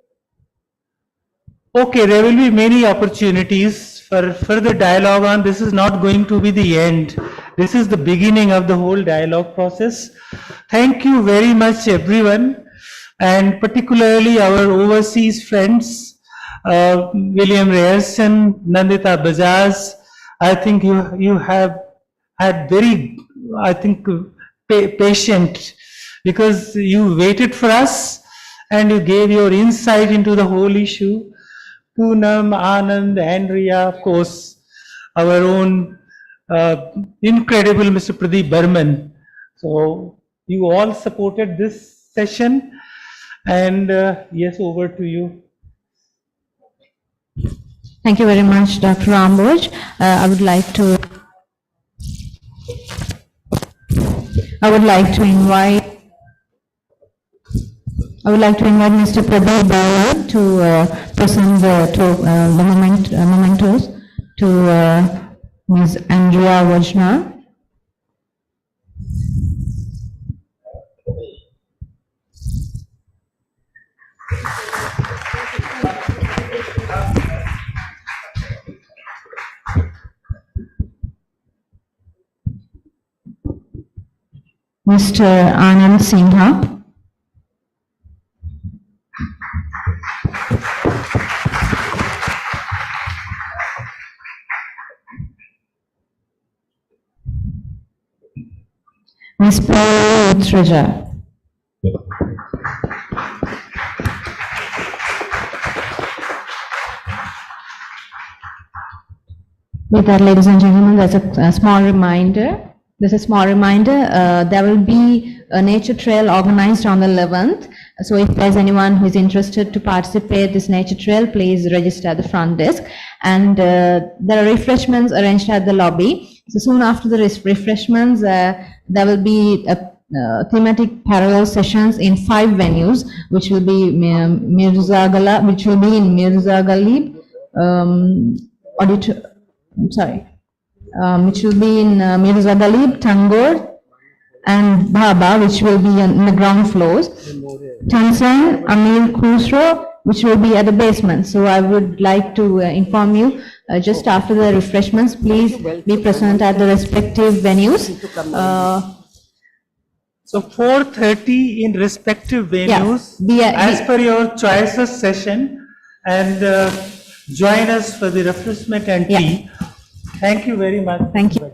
Okay, there will be many opportunities for further dialogue on. This is not going to be the end. This is the beginning of the whole dialogue process. Thank you very much, everyone, and particularly our overseas friends, William Ryerson, Nandita Bajaj. I think you have had very, I think, patient, because you waited for us and you gave your insight into the whole issue. Poonam, Anand, Andrea, of course, our own incredible Mr. Pradeep Burman. So you all supported this session, and yes, over to you. Thank you very much, Dr. Ramboj. I would like to invite Mr. Pradeep Burman to present the mementos to Ms. Andrea Bonnar. Mr. Anand Sinha. Ms. Paula Utraja. With that, ladies and gentlemen, there's a small reminder. There will be a nature trail organized on the 11th. So if there's anyone who is interested to participate this nature trail, please register at the front desk. And there are refreshments arranged at the lobby. So soon after the refreshments, there will be thematic parallel sessions in 5 venues, which will be in Mirza Ghalib which will be in Mirza Ghalib, Tangore, and Bhaba, which will be in the ground floors. Tansan, Amir Khusro, which will be at the basement. So I would like to inform you, just after the refreshments, please be present at the respective venues. So 4:30 in respective venues, as per your choices session, and join us for the refreshment and tea. Thank you very much. Thank you.